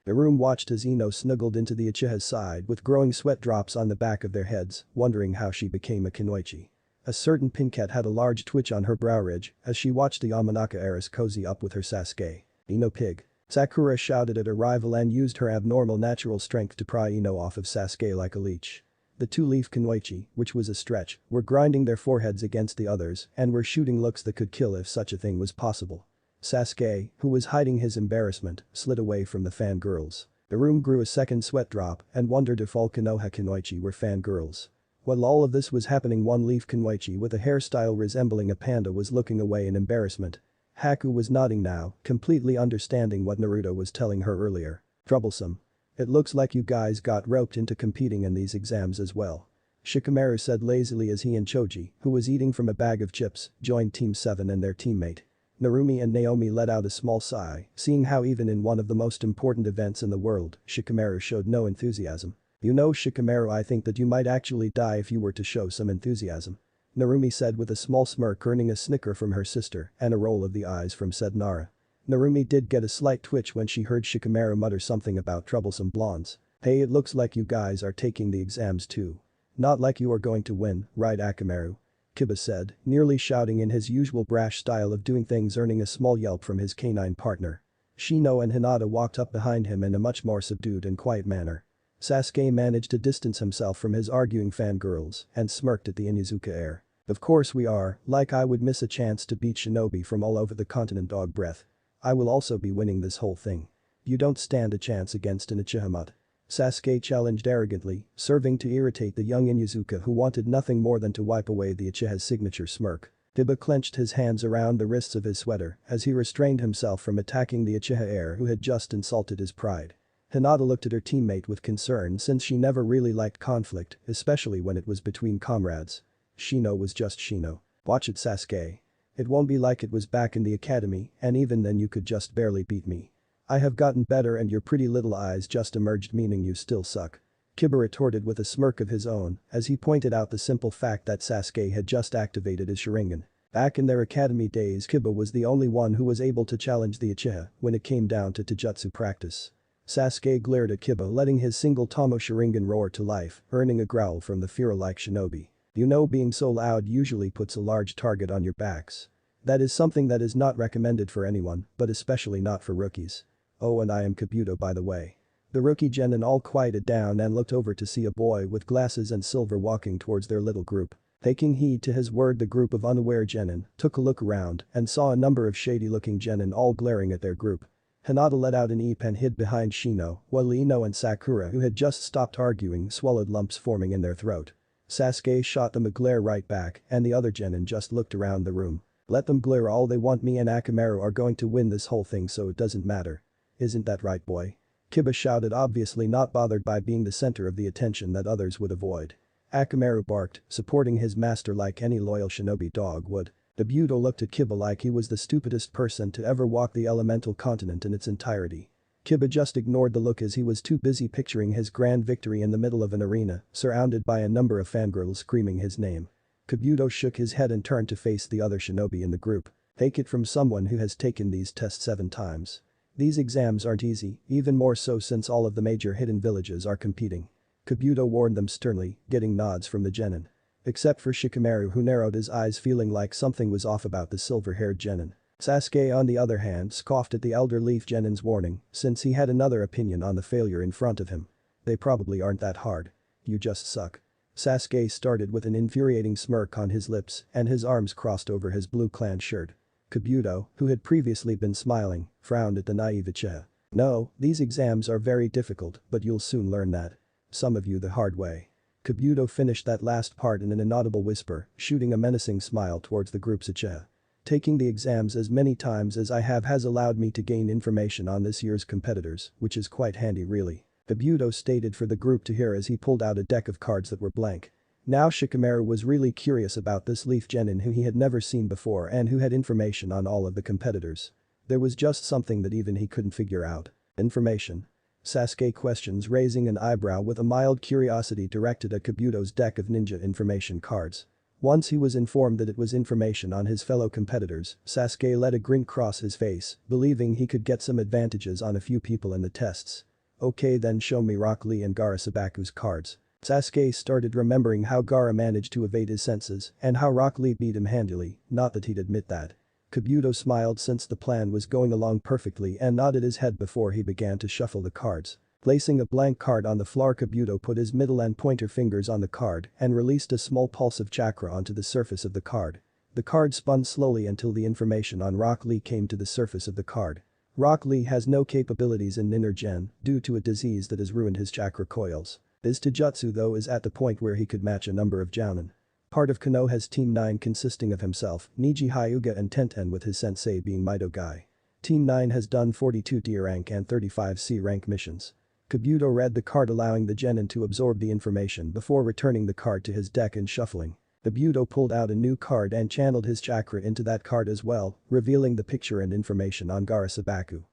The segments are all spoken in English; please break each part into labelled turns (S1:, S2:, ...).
S1: The room watched as Ino snuggled into the Uchiha's side with growing sweat drops on the back of their heads, wondering how she became a kunoichi. A certain Pinkette had a large twitch on her brow ridge as she watched the Yamanaka heiress cozy up with her Sasuke. Ino pig. Sakura shouted at her rival and used her abnormal natural strength to pry Ino off of Sasuke like a leech. The two-leaf kunoichi, which was a stretch, were grinding their foreheads against the others and were shooting looks that could kill if such a thing was possible. Sasuke, who was hiding his embarrassment, slid away from the fangirls. The room grew a second sweat drop and wondered if all Konoha kunoichi were fangirls. While all of this was happening, one-leaf kunoichi with a hairstyle resembling a panda was looking away in embarrassment. Haku was nodding now, completely understanding what Naruto was telling her earlier. Troublesome. It looks like you guys got roped into competing in these exams as well. Shikamaru said lazily as he and Choji, who was eating from a bag of chips, joined Team 7 and their teammate. Narumi and Naomi let out a small sigh, seeing how even in one of the most important events in the world, Shikamaru showed no enthusiasm. You know, Shikamaru, I think that you might actually die if you were to show some enthusiasm. Narumi said with a small smirk, earning a snicker from her sister and a roll of the eyes from said Nara. Narumi did get a slight twitch when she heard Shikamaru mutter something about troublesome blondes. Hey, it looks like you guys are taking the exams too. Not like you are going to win, right Akamaru? Kiba said, nearly shouting in his usual brash style of doing things, earning a small yelp from his canine partner. Shino and Hinata walked up behind him in a much more subdued and quiet manner. Sasuke managed to distance himself from his arguing fangirls and smirked at the Inuzuka heir. Of course we are, like I would miss a chance to beat shinobi from all over the continent, dog breath. I will also be winning this whole thing. You don't stand a chance against an Uchiha. Sasuke challenged arrogantly, serving to irritate the young Inuzuka who wanted nothing more than to wipe away the Uchiha's signature smirk. Kiba clenched his hands around the wrists of his sweater as he restrained himself from attacking the Uchiha heir who had just insulted his pride. Hinata looked at her teammate with concern since she never really liked conflict, especially when it was between comrades. Shino was just Shino. Watch it, Sasuke. It won't be like it was back in the academy, and even then you could just barely beat me. I have gotten better and your pretty little eyes just emerged, meaning you still suck. Kiba retorted with a smirk of his own as he pointed out the simple fact that Sasuke had just activated his Sharingan. Back in their academy days, Kiba was the only one who was able to challenge the Uchiha when it came down to taijutsu practice. Sasuke glared at Kiba, letting his single Tomo Sharingan roar to life, earning a growl from the Firo-like shinobi. You know, being so loud usually puts a large target on your backs. That is something that is not recommended for anyone, but especially not for rookies. Oh, and I am Kabuto, by the way. The rookie genin all quieted down and looked over to see a boy with glasses and silver walking towards their little group. Taking heed to his word, the group of unaware genin took a look around and saw a number of shady-looking genin all glaring at their group. Hinata let out an eep and hid behind Shino, while Ino and Sakura, who had just stopped arguing, swallowed lumps forming in their throat. Sasuke shot them a glare right back and the other genin just looked around the room. Let them glare all they want, me and Akamaru are going to win this whole thing, so it doesn't matter. Isn't that right, boy? Kiba shouted, obviously not bothered by being the center of the attention that others would avoid. Akamaru barked, supporting his master like any loyal shinobi dog would. Kabuto looked at Kiba like he was the stupidest person to ever walk the elemental continent in its entirety. Kiba just ignored the look as he was too busy picturing his grand victory in the middle of an arena, surrounded by a number of fangirls screaming his name. Kabuto shook his head and turned to face the other shinobi in the group. Take it from someone who has taken these tests 7 times. These exams aren't easy, even more so since all of the major hidden villages are competing. Kabuto warned them sternly, getting nods from the genin. Except for Shikamaru, who narrowed his eyes feeling like something was off about the silver-haired genin. Sasuke on the other hand scoffed at the elder leaf genin's warning since he had another opinion on the failure in front of him. They probably aren't that hard. You just suck. Sasuke started with an infuriating smirk on his lips and his arms crossed over his blue clan shirt. Kabuto, who had previously been smiling, frowned at the naive Uchiha. No, these exams are very difficult, but you'll soon learn that. Some of you the hard way. Kabuto finished that last part in an inaudible whisper, shooting a menacing smile towards the group's Uchiha. Taking the exams as many times as I have has allowed me to gain information on this year's competitors, which is quite handy really. Kabuto stated for the group to hear as he pulled out a deck of cards that were blank. Now Shikamaru was really curious about this leaf genin who he had never seen before and who had information on all of the competitors. There was just something that even he couldn't figure out. Information. Sasuke questions, raising an eyebrow with a mild curiosity directed at Kabuto's deck of ninja information cards. Once he was informed that it was information on his fellow competitors, Sasuke let a grin cross his face, believing he could get some advantages on a few people in the tests. Okay, then show me Rock Lee and Gaara Sabaku's cards. Sasuke started remembering how Gaara managed to evade his senses and how Rock Lee beat him handily, not that he'd admit that. Kabuto smiled since the plan was going along perfectly and nodded his head before he began to shuffle the cards. Placing a blank card on the floor, Kabuto put his middle and pointer fingers on the card and released a small pulse of chakra onto the surface of the card. The card spun slowly until the information on Rock Lee came to the surface of the card. Rock Lee has no capabilities in Ninja Gen due to a disease that has ruined his chakra coils. His Taijutsu though is at the point where he could match a number of Jounin. Part of Konoha's Team 9 consisting of himself, Niji Hyuga and Tenten with his sensei being Mito Guy. Team 9 has done 42 D rank and 35 C rank missions. Kabuto read the card allowing the genin to absorb the information before returning the card to his deck and shuffling. Kabuto pulled out a new card and channeled his chakra into that card as well, revealing the picture and information on Gaara Sabaku.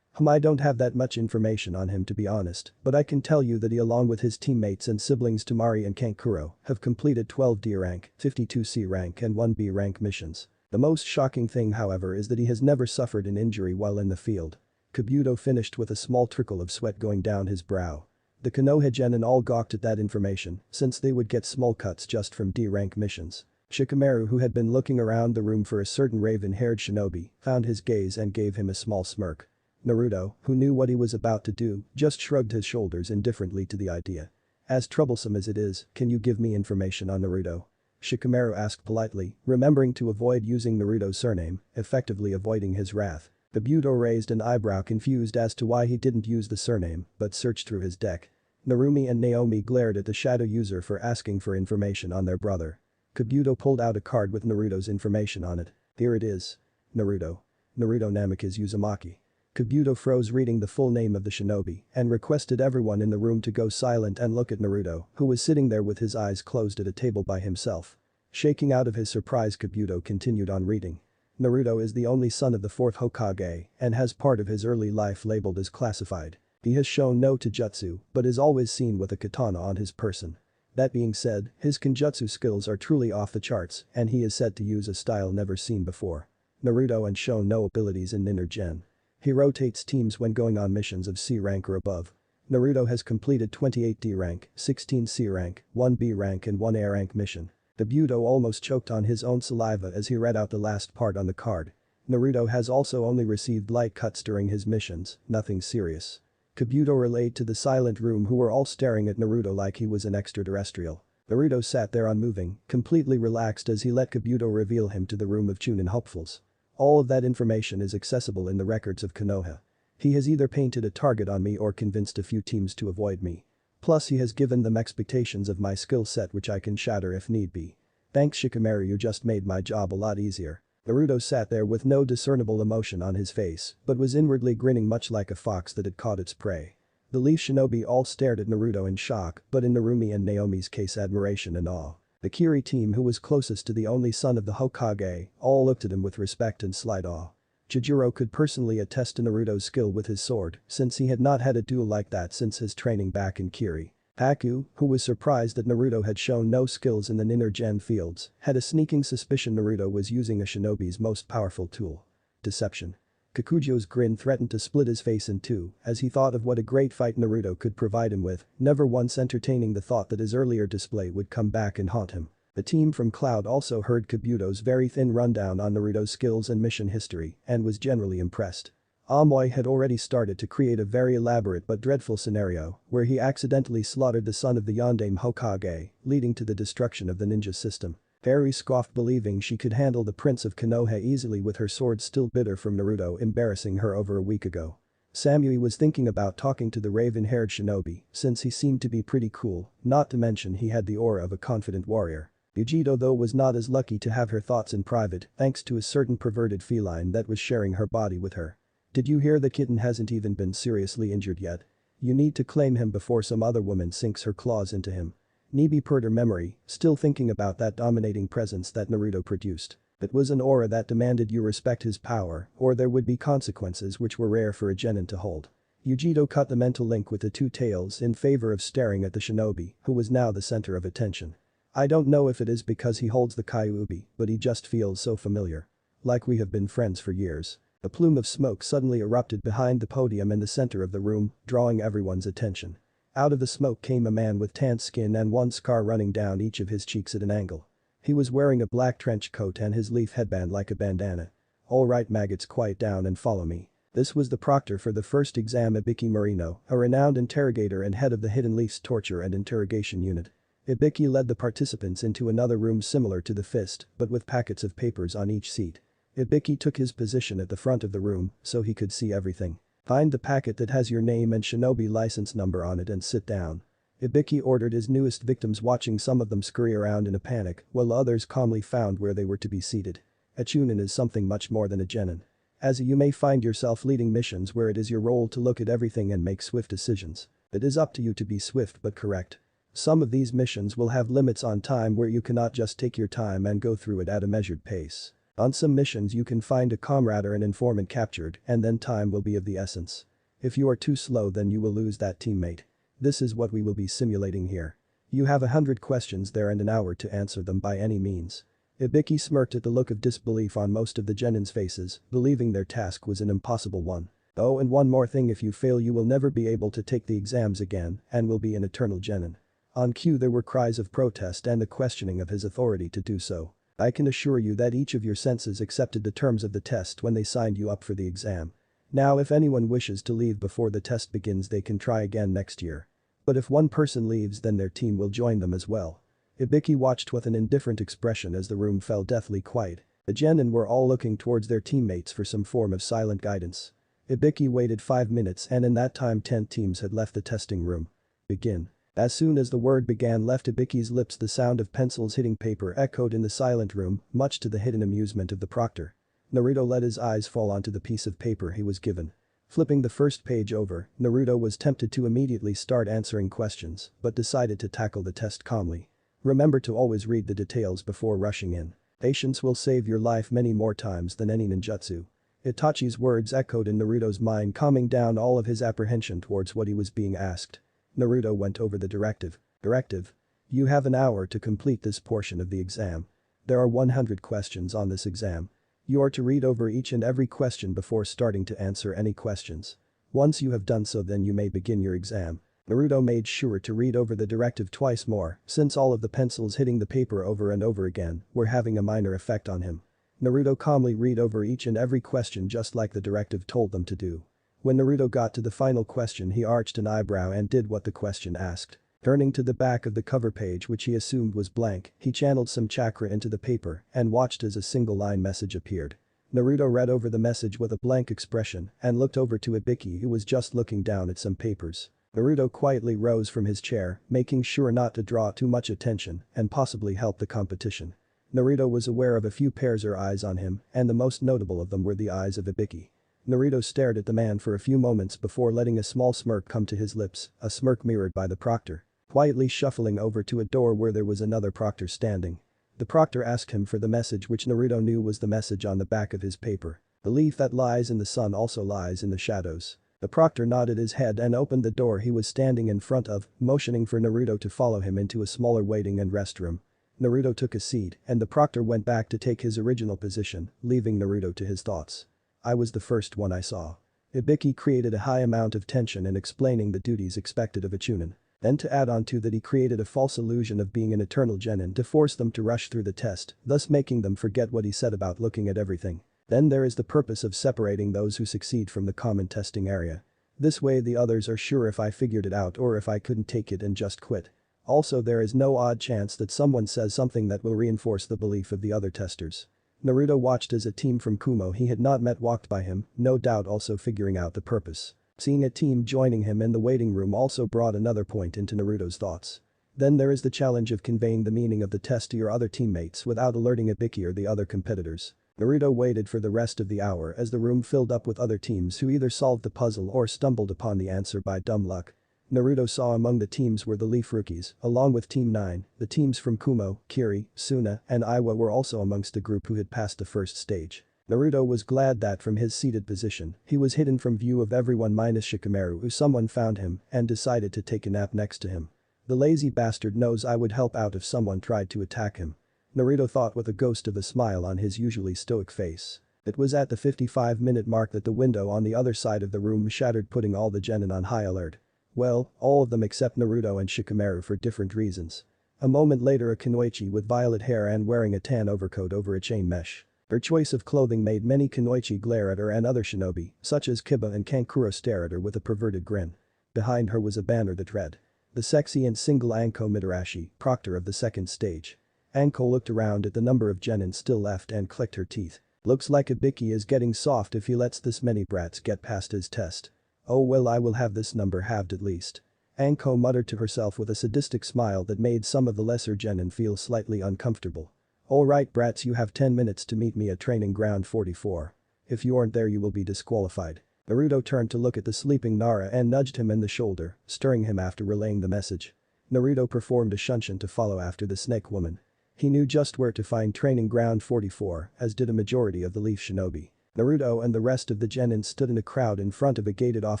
S1: I don't have that much information on him to be honest, but I can tell you that he along with his teammates and siblings Temari and Kankuro have completed 12 D rank, 52 C rank and 1 B rank missions. The most shocking thing however is that he has never suffered an injury while in the field. Kabuto finished with a small trickle of sweat going down his brow. The Konoha genin all gawked at that information since they would get small cuts just from D rank missions. Shikamaru, who had been looking around the room for a certain raven-haired shinobi, found his gaze and gave him a small smirk. Naruto, who knew what he was about to do, just shrugged his shoulders indifferently to the idea. As troublesome as it is, can you give me information on Naruto? Shikamaru asked politely, remembering to avoid using Naruto's surname, effectively avoiding his wrath. Kabuto raised an eyebrow confused as to why he didn't use the surname, but searched through his deck. Narumi and Naomi glared at the shadow user for asking for information on their brother. Kabuto pulled out a card with Naruto's information on it. Here it is. Naruto. Naruto Namikaze Uzumaki. Kabuto froze reading the full name of the shinobi and requested everyone in the room to go silent and look at Naruto, who was sitting there with his eyes closed at a table by himself. Shaking out of his surprise, Kabuto continued on reading. Naruto is the only son of the 4th Hokage and has part of his early life labeled as classified. He has shown no taijutsu but is always seen with a katana on his person. That being said, his kenjutsu skills are truly off the charts and he is said to use a style never seen before. Naruto has shown no abilities in Ninja Gen. He rotates teams when going on missions of C rank or above. Naruto has completed 28 D rank, 16 C rank, 1 B rank and 1 A rank mission. Kabuto almost choked on his own saliva as he read out the last part on the card. Naruto has also only received light cuts during his missions, nothing serious. Kabuto relayed to the silent room who were all staring at Naruto like he was an extraterrestrial. Naruto sat there unmoving, completely relaxed as he let Kabuto reveal him to the room of Chunin hopefuls. All of that information is accessible in the records of Konoha. He has either painted a target on me or convinced a few teams to avoid me. Plus he has given them expectations of my skill set which I can shatter if need be. Thanks Shikamaru, you just made my job a lot easier. Naruto sat there with no discernible emotion on his face but was inwardly grinning much like a fox that had caught its prey. The Leaf Shinobi all stared at Naruto in shock but in Narumi and Naomi's case admiration and awe. The Kiri team who was closest to the only son of the Hokage all looked at him with respect and slight awe. Chijiro could personally attest to Naruto's skill with his sword since he had not had a duel like that since his training back in Kiri. Haku, who was surprised that Naruto had shown no skills in the Ninja Gen fields, had a sneaking suspicion Naruto was using a shinobi's most powerful tool. Deception. Kakujo's grin threatened to split his face in two as he thought of what a great fight Naruto could provide him with, never once entertaining the thought that his earlier display would come back and haunt him. The team from Cloud also heard Kabuto's very thin rundown on Naruto's skills and mission history and was generally impressed. Amoy had already started to create a very elaborate but dreadful scenario where he accidentally slaughtered the son of the Yondaime Hokage, leading to the destruction of the ninja system. Perry scoffed believing she could handle the Prince of Konoha easily with her sword still bitter from Naruto embarrassing her over a week ago. Samui was thinking about talking to the raven-haired shinobi since he seemed to be pretty cool, not to mention he had the aura of a confident warrior. Yujito though was not as lucky to have her thoughts in private thanks to a certain perverted feline that was sharing her body with her. Did you hear the kitten hasn't even been seriously injured yet? You need to claim him before some other woman sinks her claws into him. Nibi purred her memory, still thinking about that dominating presence that Naruto produced. It was an aura that demanded you respect his power or there would be consequences which were rare for a genin to hold. Yujito cut the mental link with the two tails in favor of staring at the shinobi, who was now the center of attention. I don't know if it is because he holds the Kyuubi, but he just feels so familiar. Like we have been friends for years. A plume of smoke suddenly erupted behind the podium in the center of the room, drawing everyone's attention. Out of the smoke came a man with tanned skin and one scar running down each of his cheeks at an angle. He was wearing a black trench coat and his leaf headband like a bandana. "Alright maggots, quiet down and follow me." This was the proctor for the first exam, Ibiki Marino, a renowned interrogator and head of the Hidden Leaf's torture and interrogation unit. Ibiki led the participants into another room similar to the fist, but with packets of papers on each seat. Ibiki took his position at the front of the room so he could see everything. "Find the packet that has your name and shinobi license number on it and sit down." Ibiki ordered his newest victims, watching some of them scurry around in a panic while others calmly found where they were to be seated. A chunin is something much more than a genin. As you may find yourself leading missions where it is your role to look at everything and make swift decisions. It is up to you to be swift but correct. Some of these missions will have limits on time where you cannot just take your time and go through it at a measured pace. On some missions you can find a comrade or an informant captured and then time will be of the essence. If you are too slow then you will lose that teammate. This is what we will be simulating here. You have 100 questions there and an hour to answer them by any means. Ibiki smirked at the look of disbelief on most of the genins' faces, believing their task was an impossible one. "Oh, and one more thing, if you fail you will never be able to take the exams again and will be an eternal genin." On cue there were cries of protest and the questioning of his authority to do so. "I can assure you that each of your senses accepted the terms of the test when they signed you up for the exam. Now if anyone wishes to leave before the test begins they can try again next year. But if one person leaves then their team will join them as well." Ibiki watched with an indifferent expression as the room fell deathly quiet. The genin were all looking towards their teammates for some form of silent guidance. Ibiki waited 5 minutes and in that time 10 teams had left the testing room. "Begin." As soon as the word began left Ibiki's lips the sound of pencils hitting paper echoed in the silent room, much to the hidden amusement of the proctor. Naruto let his eyes fall onto the piece of paper he was given. Flipping the first page over, Naruto was tempted to immediately start answering questions, but decided to tackle the test calmly. Remember to always read the details before rushing in. Patience will save your life many more times than any ninjutsu. Itachi's words echoed in Naruto's mind, calming down all of his apprehension towards what he was being asked. Naruto went over the directive. "Directive. You have an hour to complete this portion of the exam. There are 100 questions on this exam. You are to read over each and every question before starting to answer any questions. Once you have done so then you may begin your exam." Naruto made sure to read over the directive twice more since all of the pencils hitting the paper over and over again were having a minor effect on him. Naruto calmly read over each and every question just like the directive told them to do. When Naruto got to the final question he arched an eyebrow and did what the question asked. Turning to the back of the cover page which he assumed was blank, he channeled some chakra into the paper and watched as a single line message appeared. Naruto read over the message with a blank expression and looked over to Ibiki who was just looking down at some papers. Naruto quietly rose from his chair, making sure not to draw too much attention and possibly help the competition. Naruto was aware of a few pairs of eyes on him and the most notable of them were the eyes of Ibiki. Naruto stared at the man for a few moments before letting a small smirk come to his lips, a smirk mirrored by the proctor. Quietly shuffling over to a door where there was another proctor standing. The proctor asked him for the message which Naruto knew was the message on the back of his paper. "The leaf that lies in the sun also lies in the shadows." The proctor nodded his head and opened the door he was standing in front of, motioning for Naruto to follow him into a smaller waiting and rest room. Naruto took a seat and the proctor went back to take his original position, leaving Naruto to his thoughts. "I was the first one I saw." Ibiki created a high amount of tension in explaining the duties expected of a chunin. Then to add on to that he created a false illusion of being an eternal genin to force them to rush through the test, thus making them forget what he said about looking at everything. Then there is the purpose of separating those who succeed from the common testing area. This way the others are sure if I figured it out or if I couldn't take it and just quit. Also there is no odd chance that someone says something that will reinforce the belief of the other testers. Naruto watched as a team from Kumo he had not met walked by him, no doubt also figuring out the purpose. Seeing a team joining him in the waiting room also brought another point into Naruto's thoughts. Then there is the challenge of conveying the meaning of the test to your other teammates without alerting Ibiki or the other competitors. Naruto waited for the rest of the hour as the room filled up with other teams who either solved the puzzle or stumbled upon the answer by dumb luck. Naruto saw among the teams were the Leaf Rookies, along with Team 9, the teams from Kumo, Kiri, Suna, and Iwa were also amongst the group who had passed the first stage. Naruto was glad that from his seated position, he was hidden from view of everyone minus Shikamaru who someone found him and decided to take a nap next to him. The lazy bastard knows I would help out if someone tried to attack him. Naruto thought with a ghost of a smile on his usually stoic face. It was at the 55-minute mark that the window on the other side of the room shattered, putting all the genin on high alert. Well, all of them except Naruto and Shikamaru for different reasons. A moment later, a kunoichi with violet hair and wearing a tan overcoat over a chain mesh. Her choice of clothing made many kunoichi glare at her, and other shinobi, such as Kiba and Kankuro, stare at her with a perverted grin. Behind her was a banner that read, "The sexy and single Anko Mitarashi, proctor of the second stage." Anko looked around at the number of genin still left and clicked her teeth. Looks like Ibiki is getting soft if he lets this many brats get past his test. Oh well, I will have this number halved at least. Anko muttered to herself with a sadistic smile that made some of the lesser genin feel slightly uncomfortable. Alright brats, you have 10 minutes to meet me at training ground 44. If you aren't there you will be disqualified. Naruto turned to look at the sleeping Nara and nudged him in the shoulder, stirring him after relaying the message. Naruto performed a shunshin to follow after the snake woman. He knew just where to find training ground 44, as did a majority of the Leaf Shinobi. Naruto and the rest of the genin stood in a crowd in front of a gated-off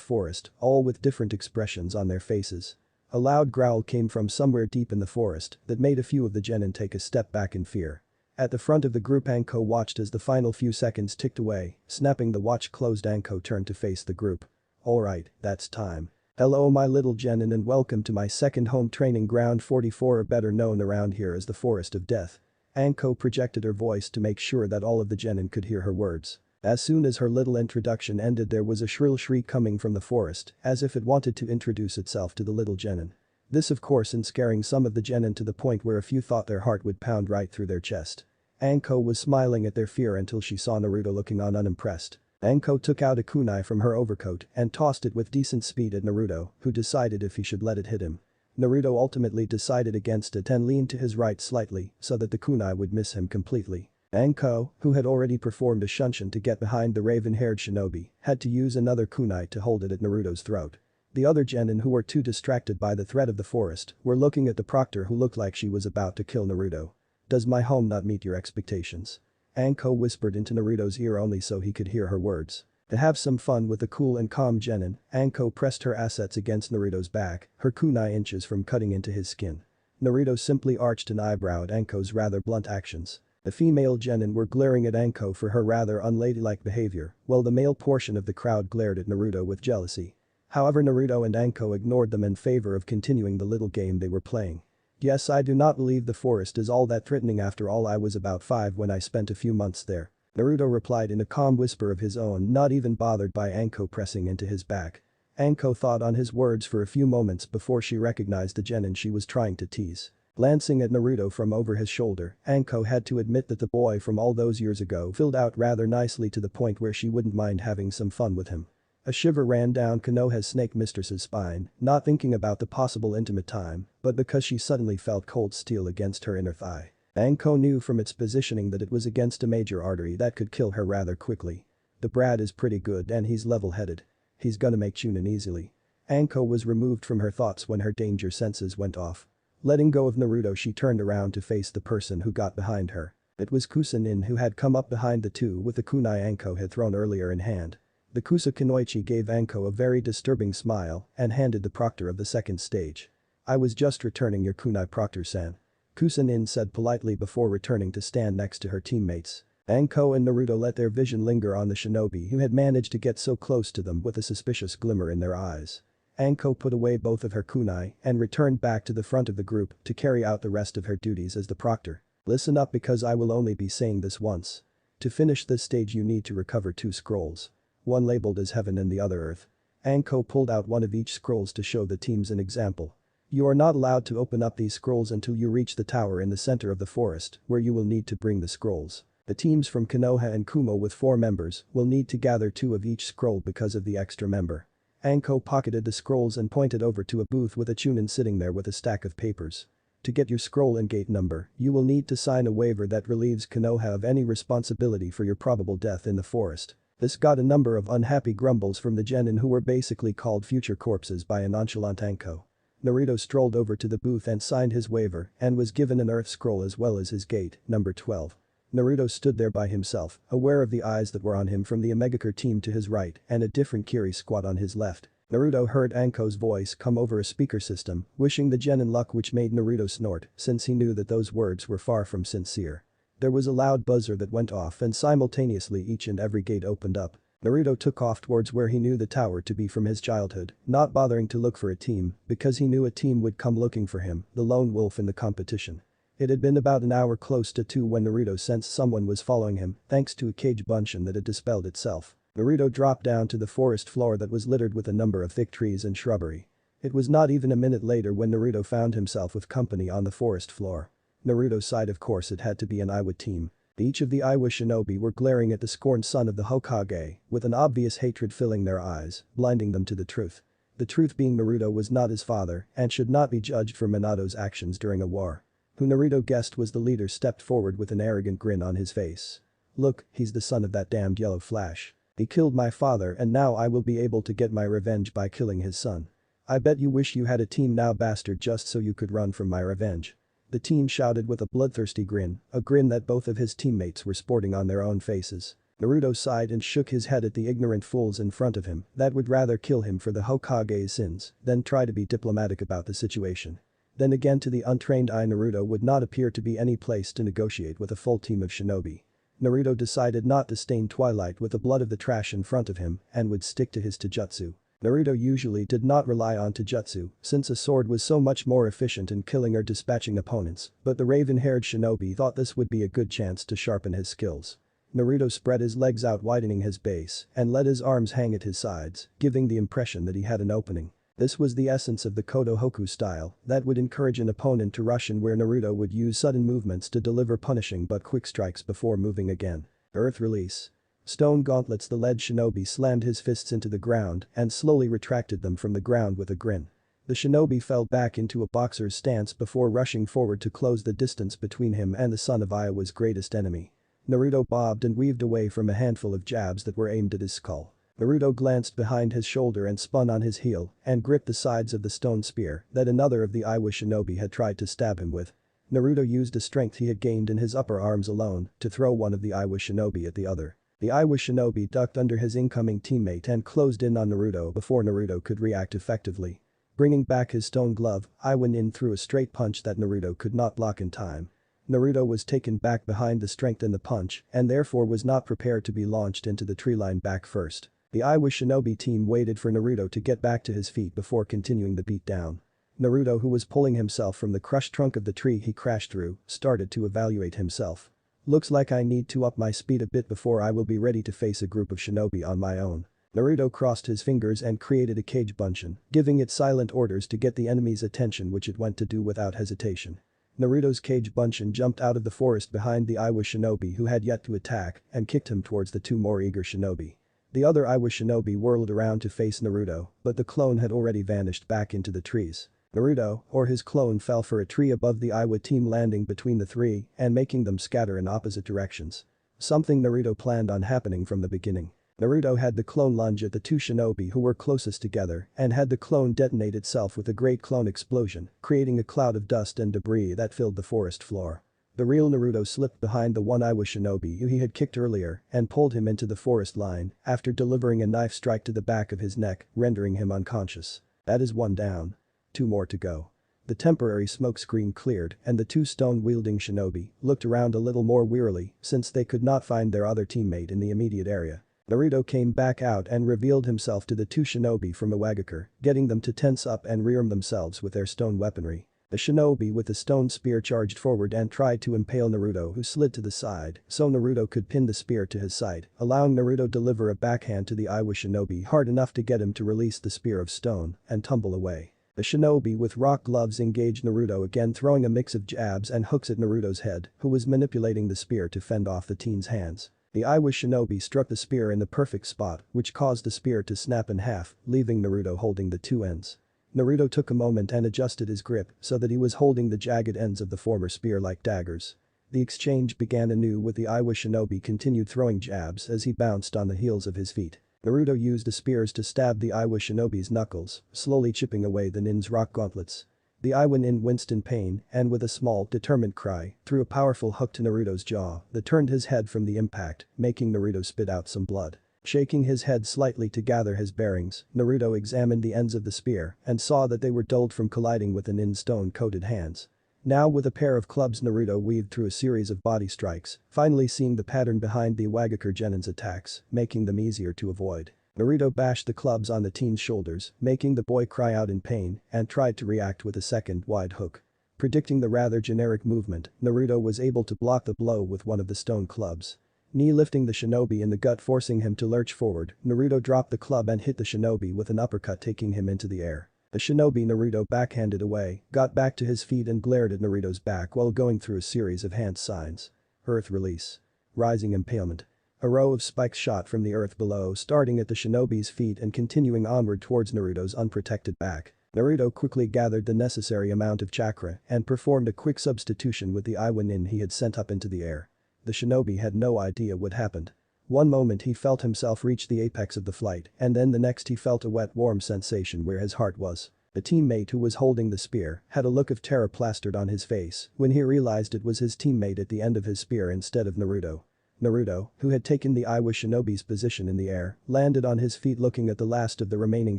S1: forest, all with different expressions on their faces. A loud growl came from somewhere deep in the forest that made a few of the genin take a step back in fear. At the front of the group, Anko watched as the final few seconds ticked away. Snapping the watch closed, Anko turned to face the group. Alright, that's time. Hello my little genin and welcome to my second home, training ground 44, or better known around here as the Forest of Death. Anko projected her voice to make sure that all of the genin could hear her words. As soon as her little introduction ended, there was a shrill shriek coming from the forest, as if it wanted to introduce itself to the little genin. This of course in scaring some of the genin to the point where a few thought their heart would pound right through their chest. Anko was smiling at their fear until she saw Naruto looking on unimpressed. Anko took out a kunai from her overcoat and tossed it with decent speed at Naruto, who decided if he should let it hit him. Naruto ultimately decided against it and leaned to his right slightly so that the kunai would miss him completely. Anko, who had already performed a shunshin to get behind the raven-haired shinobi, had to use another kunai to hold it at Naruto's throat. The other genin, who were too distracted by the threat of the forest, were looking at the proctor, who looked like she was about to kill Naruto. "Does my home not meet your expectations?" Anko whispered into Naruto's ear only so he could hear her words. To have some fun with the cool and calm genin, Anko pressed her assets against Naruto's back, her kunai inches from cutting into his skin. Naruto simply arched an eyebrow at Anko's rather blunt actions. The female genin were glaring at Anko for her rather unladylike behavior, while the male portion of the crowd glared at Naruto with jealousy. However, Naruto and Anko ignored them in favor of continuing the little game they were playing. "Yes, I do not believe the forest is all that threatening after all. I was about 5 when I spent a few months there," Naruto replied in a calm whisper of his own, not even bothered by Anko pressing into his back. Anko thought on his words for a few moments before she recognized the genin she was trying to tease. Glancing at Naruto from over his shoulder, Anko had to admit that the boy from all those years ago filled out rather nicely, to the point where she wouldn't mind having some fun with him. A shiver ran down Konoha's snake mistress's spine, not thinking about the possible intimate time, but because she suddenly felt cold steel against her inner thigh. Anko knew from its positioning that it was against a major artery that could kill her rather quickly. The brat is pretty good and he's level-headed. He's gonna make Chunin easily. Anko was removed from her thoughts when her danger senses went off. Letting go of Naruto, she turned around to face the person who got behind her. It was Kusanin, who had come up behind the two with the kunai Anko had thrown earlier in hand. The Kusa Kunoichi gave Anko a very disturbing smile and handed the proctor of the second stage. "I was just returning your kunai, Proctor-san," Kusanin said politely before returning to stand next to her teammates. Anko and Naruto let their vision linger on the shinobi who had managed to get so close to them with a suspicious glimmer in their eyes. Anko put away both of her kunai and returned back to the front of the group to carry out the rest of her duties as the proctor. "Listen up, because I will only be saying this once. To finish this stage you need to recover 2 scrolls. One labeled as Heaven and the other Earth." Anko pulled out one of each scrolls to show the teams an example. "You are not allowed to open up these scrolls until you reach the tower in the center of the forest, where you will need to bring the scrolls. The teams from Konoha and Kumo with 4 members will need to gather 2 of each scroll because of the extra member." Anko pocketed the scrolls and pointed over to a booth with a Chunin sitting there with a stack of papers. "To get your scroll and gate number, you will need to sign a waiver that relieves Konoha of any responsibility for your probable death in the forest." This got a number of unhappy grumbles from the genin, who were basically called future corpses by a nonchalant Anko. Naruto strolled over to the booth and signed his waiver and was given an earth scroll as well as his gate, number 12. Naruto stood there by himself, aware of the eyes that were on him from the Omegaker team to his right and a different Kiri squad on his left. Naruto heard Anko's voice come over a speaker system, wishing the genin luck, which made Naruto snort since he knew that those words were far from sincere. There was a loud buzzer that went off and simultaneously each and every gate opened up. Naruto took off towards where he knew the tower to be from his childhood, not bothering to look for a team because he knew a team would come looking for him, the lone wolf in the competition. It had been about an hour close to 2 when Naruto sensed someone was following him thanks to a cage bunshin that had dispelled itself. Naruto dropped down to the forest floor that was littered with a number of thick trees and shrubbery. It was not even a minute later when Naruto found himself with company on the forest floor. Naruto's side, of course, it had to be an Iwa team. Each of the Iwa shinobi were glaring at the scorned son of the Hokage, with an obvious hatred filling their eyes, blinding them to the truth. The truth being Naruto was not his father and should not be judged for Minato's actions during a war. Who Naruto guessed was the leader stepped forward with an arrogant grin on his face. Look, he's the son of that damned yellow flash. He killed my father and now I will be able to get my revenge by killing his son. I bet you wish you had a team now, bastard, just so you could run from my revenge. The teen shouted with a bloodthirsty grin, a grin that both of his teammates were sporting on their own faces. Naruto sighed and shook his head at the ignorant fools in front of him that would rather kill him for the Hokage's sins than try to be diplomatic about the situation. Then again, to the untrained eye, Naruto would not appear to be any place to negotiate with a full team of shinobi. Naruto decided not to stain twilight with the blood of the trash in front of him and would stick to his taijutsu. Naruto usually did not rely on taijutsu since a sword was so much more efficient in killing or dispatching opponents, but the raven-haired shinobi thought this would be a good chance to sharpen his skills. Naruto spread his legs out, widening his base, and let his arms hang at his sides, giving the impression that he had an opening. This was the essence of the Kodo Hoku style that would encourage an opponent to rush in, where Naruto would use sudden movements to deliver punishing but quick strikes before moving again. Earth release. Stone gauntlets. The lead shinobi slammed his fists into the ground and slowly retracted them from the ground with a grin. The shinobi fell back into a boxer's stance before rushing forward to close the distance between him and the son of Iowa's greatest enemy. Naruto bobbed and weaved away from a handful of jabs that were aimed at his skull. Naruto glanced behind his shoulder and spun on his heel and gripped the sides of the stone spear that another of the Iowa shinobi had tried to stab him with. Naruto used a strength he had gained in his upper arms alone to throw one of the Iowa shinobi at the other. The Iowa shinobi ducked under his incoming teammate and closed in on Naruto before Naruto could react effectively. Bringing back his stone glove, Iwa Nin threw a straight punch that Naruto could not block in time. Naruto was taken back behind the strength in the punch and therefore was not prepared to be launched into the tree line back first. The Iowa shinobi team waited for Naruto to get back to his feet before continuing the beatdown. Naruto, who was pulling himself from the crushed trunk of the tree he crashed through, started to evaluate himself. Looks like I need to up my speed a bit before I will be ready to face a group of shinobi on my own. Naruto crossed his fingers and created a cage bunshin, giving it silent orders to get the enemy's attention, which it went to do without hesitation. Naruto's cage bunshin jumped out of the forest behind the Iowa shinobi who had yet to attack and kicked him towards the 2 more eager shinobi. The other Iowa shinobi whirled around to face Naruto, but the clone had already vanished back into the trees. Naruto, or his clone, fell for a tree above the Iowa team, landing between the 3 and making them scatter in opposite directions. Something Naruto planned on happening from the beginning. Naruto had the clone lunge at the 2 shinobi who were closest together and had the clone detonate itself with a great clone explosion, creating a cloud of dust and debris that filled the forest floor. The real Naruto slipped behind the 1 Iowa shinobi who he had kicked earlier and pulled him into the forest line after delivering a knife strike to the back of his neck, rendering him unconscious. That is 1 down. 2 more to go. The temporary smoke screen cleared and the 2 stone-wielding shinobi looked around a little more wearily since they could not find their other teammate in the immediate area. Naruto came back out and revealed himself to the 2 shinobi from Iwagakure, getting them to tense up and rearm themselves with their stone weaponry. The shinobi with the stone spear charged forward and tried to impale Naruto, who slid to the side so Naruto could pin the spear to his side, allowing Naruto to deliver a backhand to the Iowa shinobi hard enough to get him to release the spear of stone and tumble away. The shinobi with rock gloves engaged Naruto again, throwing a mix of jabs and hooks at Naruto's head, who was manipulating the spear to fend off the teen's hands. The Iowa shinobi struck the spear in the perfect spot, which caused the spear to snap in half, leaving Naruto holding the 2 ends. Naruto took a moment and adjusted his grip so that he was holding the jagged ends of the former spear like daggers. The exchange began anew, with the Iowa shinobi continued throwing jabs as he bounced on the heels of his feet. Naruto used the spears to stab the Iowa shinobi's knuckles, slowly chipping away the nin's rock gauntlets. The Iowa nin winced in pain and, with a small, determined cry, threw a powerful hook to Naruto's jaw that turned his head from the impact, making Naruto spit out some blood. Shaking his head slightly to gather his bearings, Naruto examined the ends of the spear and saw that they were dulled from colliding with the nin's stone-coated hands. Now with a pair of clubs Naruto weaved through a series of body strikes, finally seeing the pattern behind the Iwagakure Genin's attacks, making them easier to avoid. Naruto bashed the clubs on the teen's shoulders, making the boy cry out in pain, and tried to react with a second wide hook. Predicting the rather generic movement, Naruto was able to block the blow with one of the stone clubs. Knee lifting the shinobi in the gut forcing him to lurch forward, Naruto dropped the club and hit the shinobi with an uppercut taking him into the air. The shinobi Naruto backhanded away, got back to his feet and glared at Naruto's back while going through a series of hand signs. Earth release. Rising impalement. A row of spikes shot from the earth below starting at the shinobi's feet and continuing onward towards Naruto's unprotected back. Naruto quickly gathered the necessary amount of chakra and performed a quick substitution with the Iwa Nin he had sent up into the air. The shinobi had no idea what happened. One moment he felt himself reach the apex of the flight and then the next he felt a wet warm sensation where his heart was. The teammate who was holding the spear had a look of terror plastered on his face when he realized it was his teammate at the end of his spear instead of Naruto. Naruto, who had taken the Iwa shinobi's position in the air, landed on his feet looking at the last of the remaining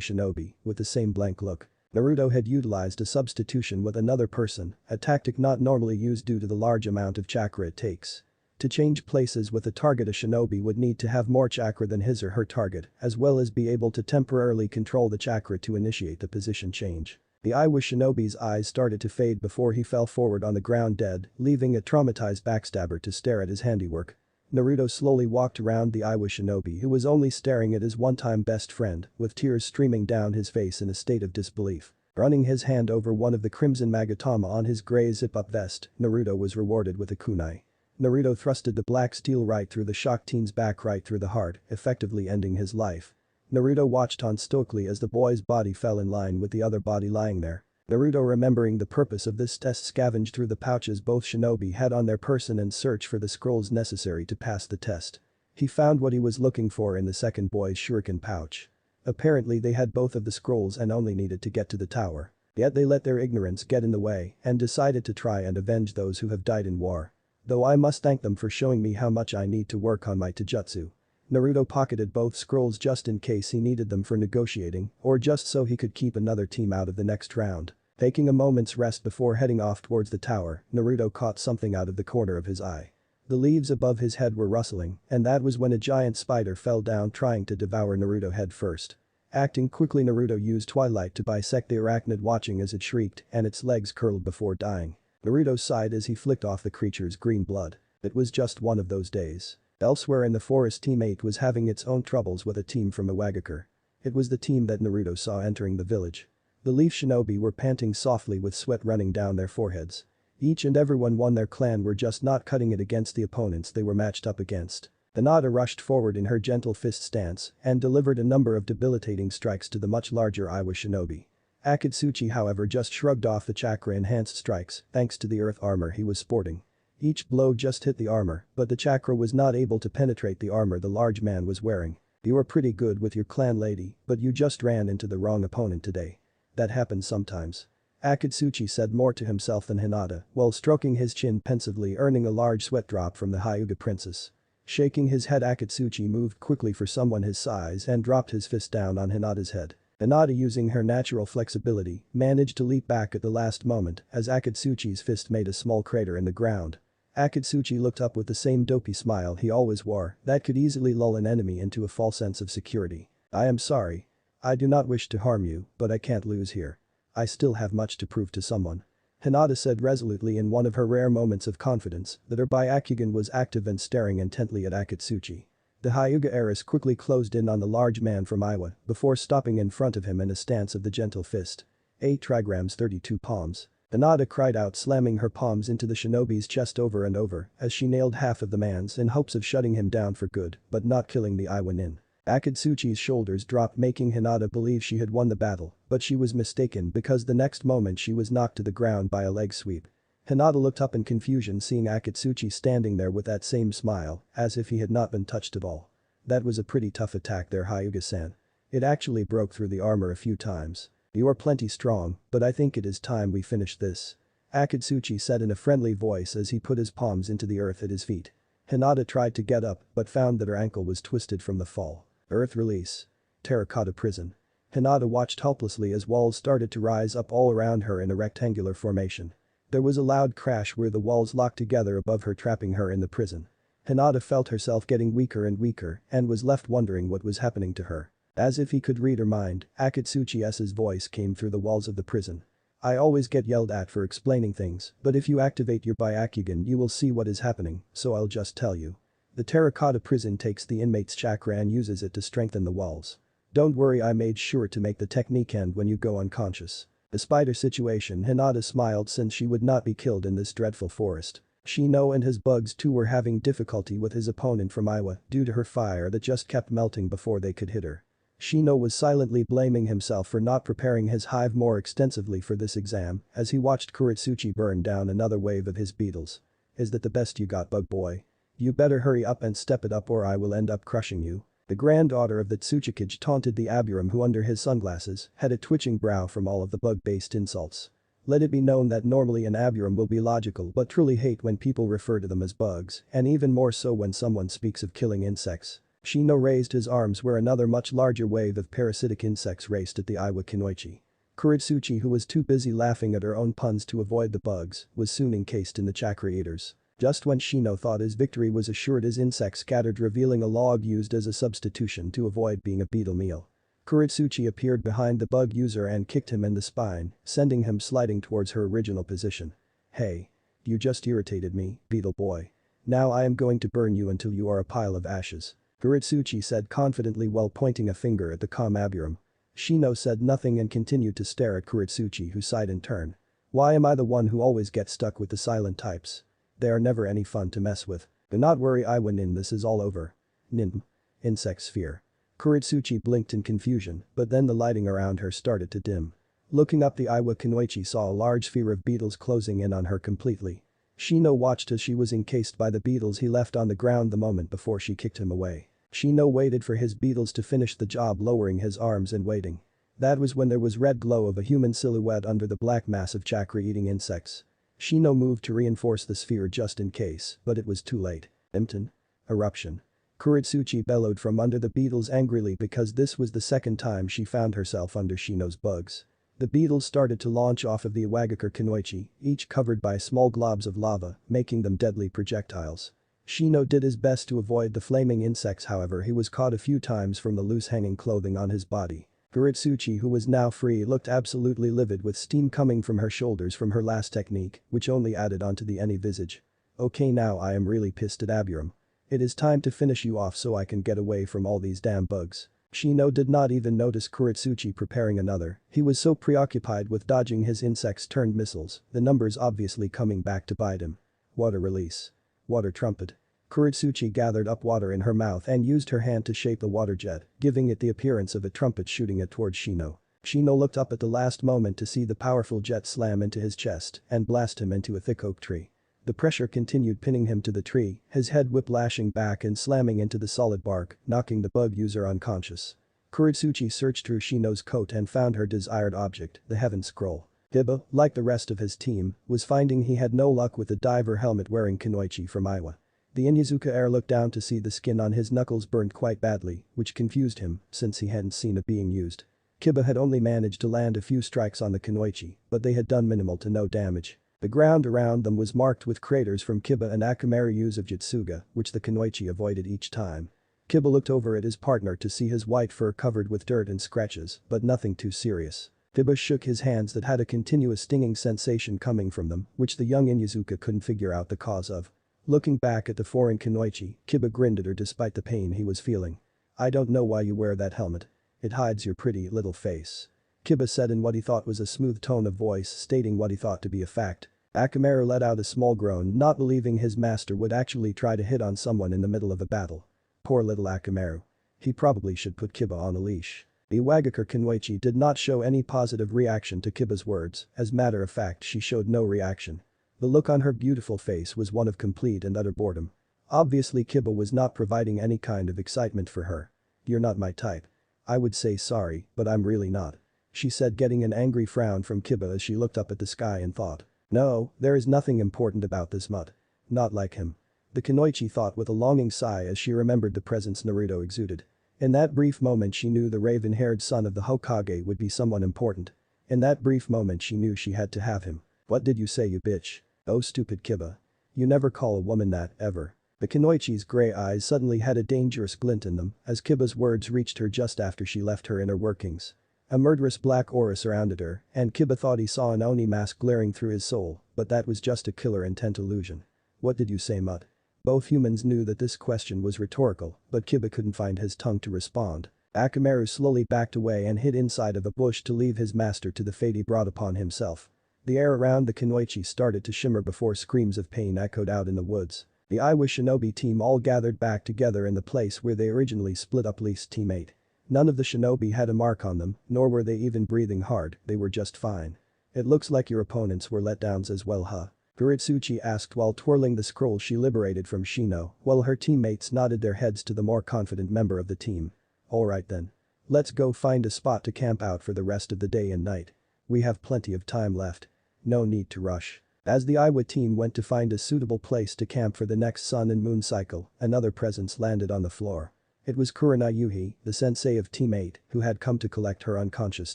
S1: shinobi with the same blank look. Naruto had utilized a substitution with another person, a tactic not normally used due to the large amount of chakra it takes. To change places with a target a shinobi would need to have more chakra than his or her target, as well as be able to temporarily control the chakra to initiate the position change. The Iwa shinobi's eyes started to fade before he fell forward on the ground dead, leaving a traumatized backstabber to stare at his handiwork. Naruto slowly walked around the Iwa shinobi who was only staring at his one-time best friend, with tears streaming down his face in a state of disbelief. Running his hand over one of the crimson magatama on his grey zip-up vest, Naruto was rewarded with a kunai. Naruto thrusted the black steel right through the shocked teen's back right through the heart, effectively ending his life. Naruto watched on stoically as the boy's body fell in line with the other body lying there. Naruto remembering the purpose of this test scavenged through the pouches both shinobi had on their person and searched for the scrolls necessary to pass the test. He found what he was looking for in the second boy's shuriken pouch. Apparently they had both of the scrolls and only needed to get to the tower. Yet they let their ignorance get in the way and decided to try and avenge those who have died in war. Though I must thank them for showing me how much I need to work on my taijutsu. Naruto pocketed both scrolls just in case he needed them for negotiating or just so he could keep another team out of the next round. Taking a moment's rest before heading off towards the tower, Naruto caught something out of the corner of his eye. The leaves above his head were rustling and that was when a giant spider fell down trying to devour Naruto head first. Acting quickly Naruto used twilight to bisect the arachnid watching as it shrieked and its legs curled before dying. Naruto sighed as he flicked off the creature's green blood. It was just one of those days. Elsewhere in the forest Team 8 was having its own troubles with a team from Iwagakure. It was the team that Naruto saw entering the village. The leaf shinobi were panting softly with sweat running down their foreheads. Each and everyone won their clan were just not cutting it against the opponents they were matched up against. Hinata rushed forward in her gentle fist stance and delivered a number of debilitating strikes to the much larger Iwa shinobi. Akatsuchi however just shrugged off the chakra-enhanced strikes thanks to the earth armor he was sporting. Each blow just hit the armor, but the chakra was not able to penetrate the armor the large man was wearing. You were pretty good with your clan lady, but you just ran into the wrong opponent today. That happens sometimes. Akatsuchi said more to himself than Hinata while stroking his chin pensively earning a large sweat drop from the Hyuga princess. Shaking his head Akatsuchi moved quickly for someone his size and dropped his fist down on Hinata's head. Hinata using her natural flexibility managed to leap back at the last moment as Akatsuchi's fist made a small crater in the ground. Akatsuchi looked up with the same dopey smile he always wore that could easily lull an enemy into a false sense of security. I am sorry. I do not wish to harm you, but I can't lose here. I still have much to prove to someone. Hinata said resolutely in one of her rare moments of confidence that her Byakugan was active and staring intently at Akatsuchi. The Hyuga heiress quickly closed in on the large man from Iwa before stopping in front of him in a stance of the gentle fist. 8 trigrams 32 palms. Hinata cried out slamming her palms into the shinobi's chest over and over as she nailed half of the man's in hopes of shutting him down for good but not killing the Iwa nin. Akatsuchi's shoulders dropped making Hinata believe she had won the battle, but she was mistaken because the next moment she was knocked to the ground by a leg sweep. Hinata looked up in confusion seeing Akatsuchi standing there with that same smile, as if he had not been touched at all. That was a pretty tough attack there Hyuga-san. It actually broke through the armor a few times. You are plenty strong, but I think it is time we finish this. Akatsuchi said in a friendly voice as he put his palms into the earth at his feet. Hinata tried to get up but found that her ankle was twisted from the fall. Earth release. Terracotta prison. Hinata watched helplessly as walls started to rise up all around her in a rectangular formation. There was a loud crash where the walls locked together above her, trapping her in the prison. Hinata felt herself getting weaker and weaker and was left wondering what was happening to her. As if he could read her mind, Akatsuchi's voice came through the walls of the prison. I always get yelled at for explaining things, but if you activate your Byakugan you will see what is happening, so I'll just tell you. The terracotta prison takes the inmate's chakra and uses it to strengthen the walls. Don't worry, I made sure to make the technique end when you go unconscious. Despite her situation, Hinata smiled since she would not be killed in this dreadful forest. Shino and his bugs too were having difficulty with his opponent from Iwa due to her fire that just kept melting before they could hit her. Shino was silently blaming himself for not preparing his hive more extensively for this exam as he watched Kuretsuchi burn down another wave of his beetles. Is that the best you got, bug boy? You better hurry up and step it up or I will end up crushing you. The granddaughter of the Tsuchikage taunted the Aburum, who under his sunglasses had a twitching brow from all of the bug-based insults. Let it be known that normally an Aburum will be logical but truly hate when people refer to them as bugs, and even more so when someone speaks of killing insects. Shino raised his arms where another much larger wave of parasitic insects raced at the Iwa Kunoichi. Kuretsuchi, who was too busy laughing at her own puns to avoid the bugs, was soon encased in the chakra eaters. Just when Shino thought his victory was assured, his insects scattered, revealing a log used as a substitution to avoid being a beetle meal. Kuretsuchi appeared behind the bug user and kicked him in the spine, sending him sliding towards her original position. Hey. You just irritated me, beetle boy. Now I am going to burn you until you are a pile of ashes. Kuretsuchi said confidently while pointing a finger at the calm Aburum. Shino said nothing and continued to stare at Kuretsuchi, who sighed in turn. Why am I the one who always gets stuck with the silent types? They are never any fun to mess with. Do not worry, Iwa Nin, this is all over. Nin. Insect sphere. Kuretsuchi blinked in confusion, but then the lighting around her started to dim. Looking up, the Iwa Kunoichi saw a large sphere of beetles closing in on her completely. Shino watched as she was encased by the beetles he left on the ground the moment before she kicked him away. Shino waited for his beetles to finish the job, lowering his arms and waiting. That was when there was red glow of a human silhouette under the black mass of chakra-eating insects. Shino moved to reinforce the sphere just in case, but it was too late. Imton. Eruption. Kuretsuchi bellowed from under the beetles angrily because this was the second time she found herself under Shino's bugs. The beetles started to launch off of the Iwagakure Kunoichi, each covered by small globs of lava, making them deadly projectiles. Shino did his best to avoid the flaming insects, however he was caught a few times from the loose hanging clothing on his body. Kuretsuchi, who was now free, looked absolutely livid with steam coming from her shoulders from her last technique, which only added onto the Eni visage. Okay, now I am really pissed at Aburum. It is time to finish you off so I can get away from all these damn bugs. Shino did not even notice Kuretsuchi preparing another, he was so preoccupied with dodging his insects-turned missiles, the numbers obviously coming back to bite him. Water release. Water trumpet. Kuretsuchi gathered up water in her mouth and used her hand to shape the water jet, giving it the appearance of a trumpet shooting it towards Shino. Shino looked up at the last moment to see the powerful jet slam into his chest and blast him into a thick oak tree. The pressure continued, pinning him to the tree, his head whiplashing back and slamming into the solid bark, knocking the bug user unconscious. Kuretsuchi searched through Shino's coat and found her desired object, the Heaven Scroll. Hiba, like the rest of his team, was finding he had no luck with the diver helmet-wearing Kunoichi from Iwa. The Inyazuka heir looked down to see the skin on his knuckles burned quite badly, which confused him since he hadn't seen it being used. Kiba had only managed to land a few strikes on the Kunoichi, but they had done minimal to no damage. The ground around them was marked with craters from Kiba and Akamaru use of Jutsuga, which the Kunoichi avoided each time. Kiba looked over at his partner to see his white fur covered with dirt and scratches, but nothing too serious. Kiba shook his hands that had a continuous stinging sensation coming from them, which the young Inyazuka couldn't figure out the cause of. Looking back at the foreign Kunoichi, Kiba grinned at her despite the pain he was feeling. I don't know why you wear that helmet. It hides your pretty little face. Kiba said in what he thought was a smooth tone of voice, stating what he thought to be a fact. Akamaru let out a small groan, not believing his master would actually try to hit on someone in the middle of a battle. Poor little Akamaru. He probably should put Kiba on a leash. The Iwagakure Kunoichi did not show any positive reaction to Kiba's words, as matter of fact she showed no reaction. The look on her beautiful face was one of complete and utter boredom. Obviously Kiba was not providing any kind of excitement for her. You're not my type. I would say sorry, but I'm really not. She said, getting an angry frown from Kiba as she looked up at the sky and thought. No, there is nothing important about this mutt. Not like him. The Kunoichi thought with a longing sigh as she remembered the presence Naruto exuded. In that brief moment she knew the raven-haired son of the Hokage would be someone important. In that brief moment she knew she had to have him. What did you say, you bitch? Oh stupid Kiba. You never call a woman that, ever. The Kunoichi's grey eyes suddenly had a dangerous glint in them as Kiba's words reached her just after she left her inner workings. A murderous black aura surrounded her, and Kiba thought he saw an Oni mask glaring through his soul, but that was just a killer intent illusion. What did you say, Mutt? Both humans knew that this question was rhetorical, but Kiba couldn't find his tongue to respond. Akamaru slowly backed away and hid inside of a bush to leave his master to the fate he brought upon himself. The air around the Kunoichi started to shimmer before screams of pain echoed out in the woods. The Iwa shinobi team all gathered back together in the place where they originally split up Lee's teammate. None of the shinobi had a mark on them, nor were they even breathing hard, they were just fine. It looks like your opponents were letdowns as well, huh? Kuritsuchi asked while twirling the scroll she liberated from Shino, while her teammates nodded their heads to the more confident member of the team. Alright then. Let's go find a spot to camp out for the rest of the day and night. We have plenty of time left. No need to rush. As the Iwa team went to find a suitable place to camp for the next sun and moon cycle, another presence landed on the floor. It was Kurenai Yuhi, the sensei of Team 8, who had come to collect her unconscious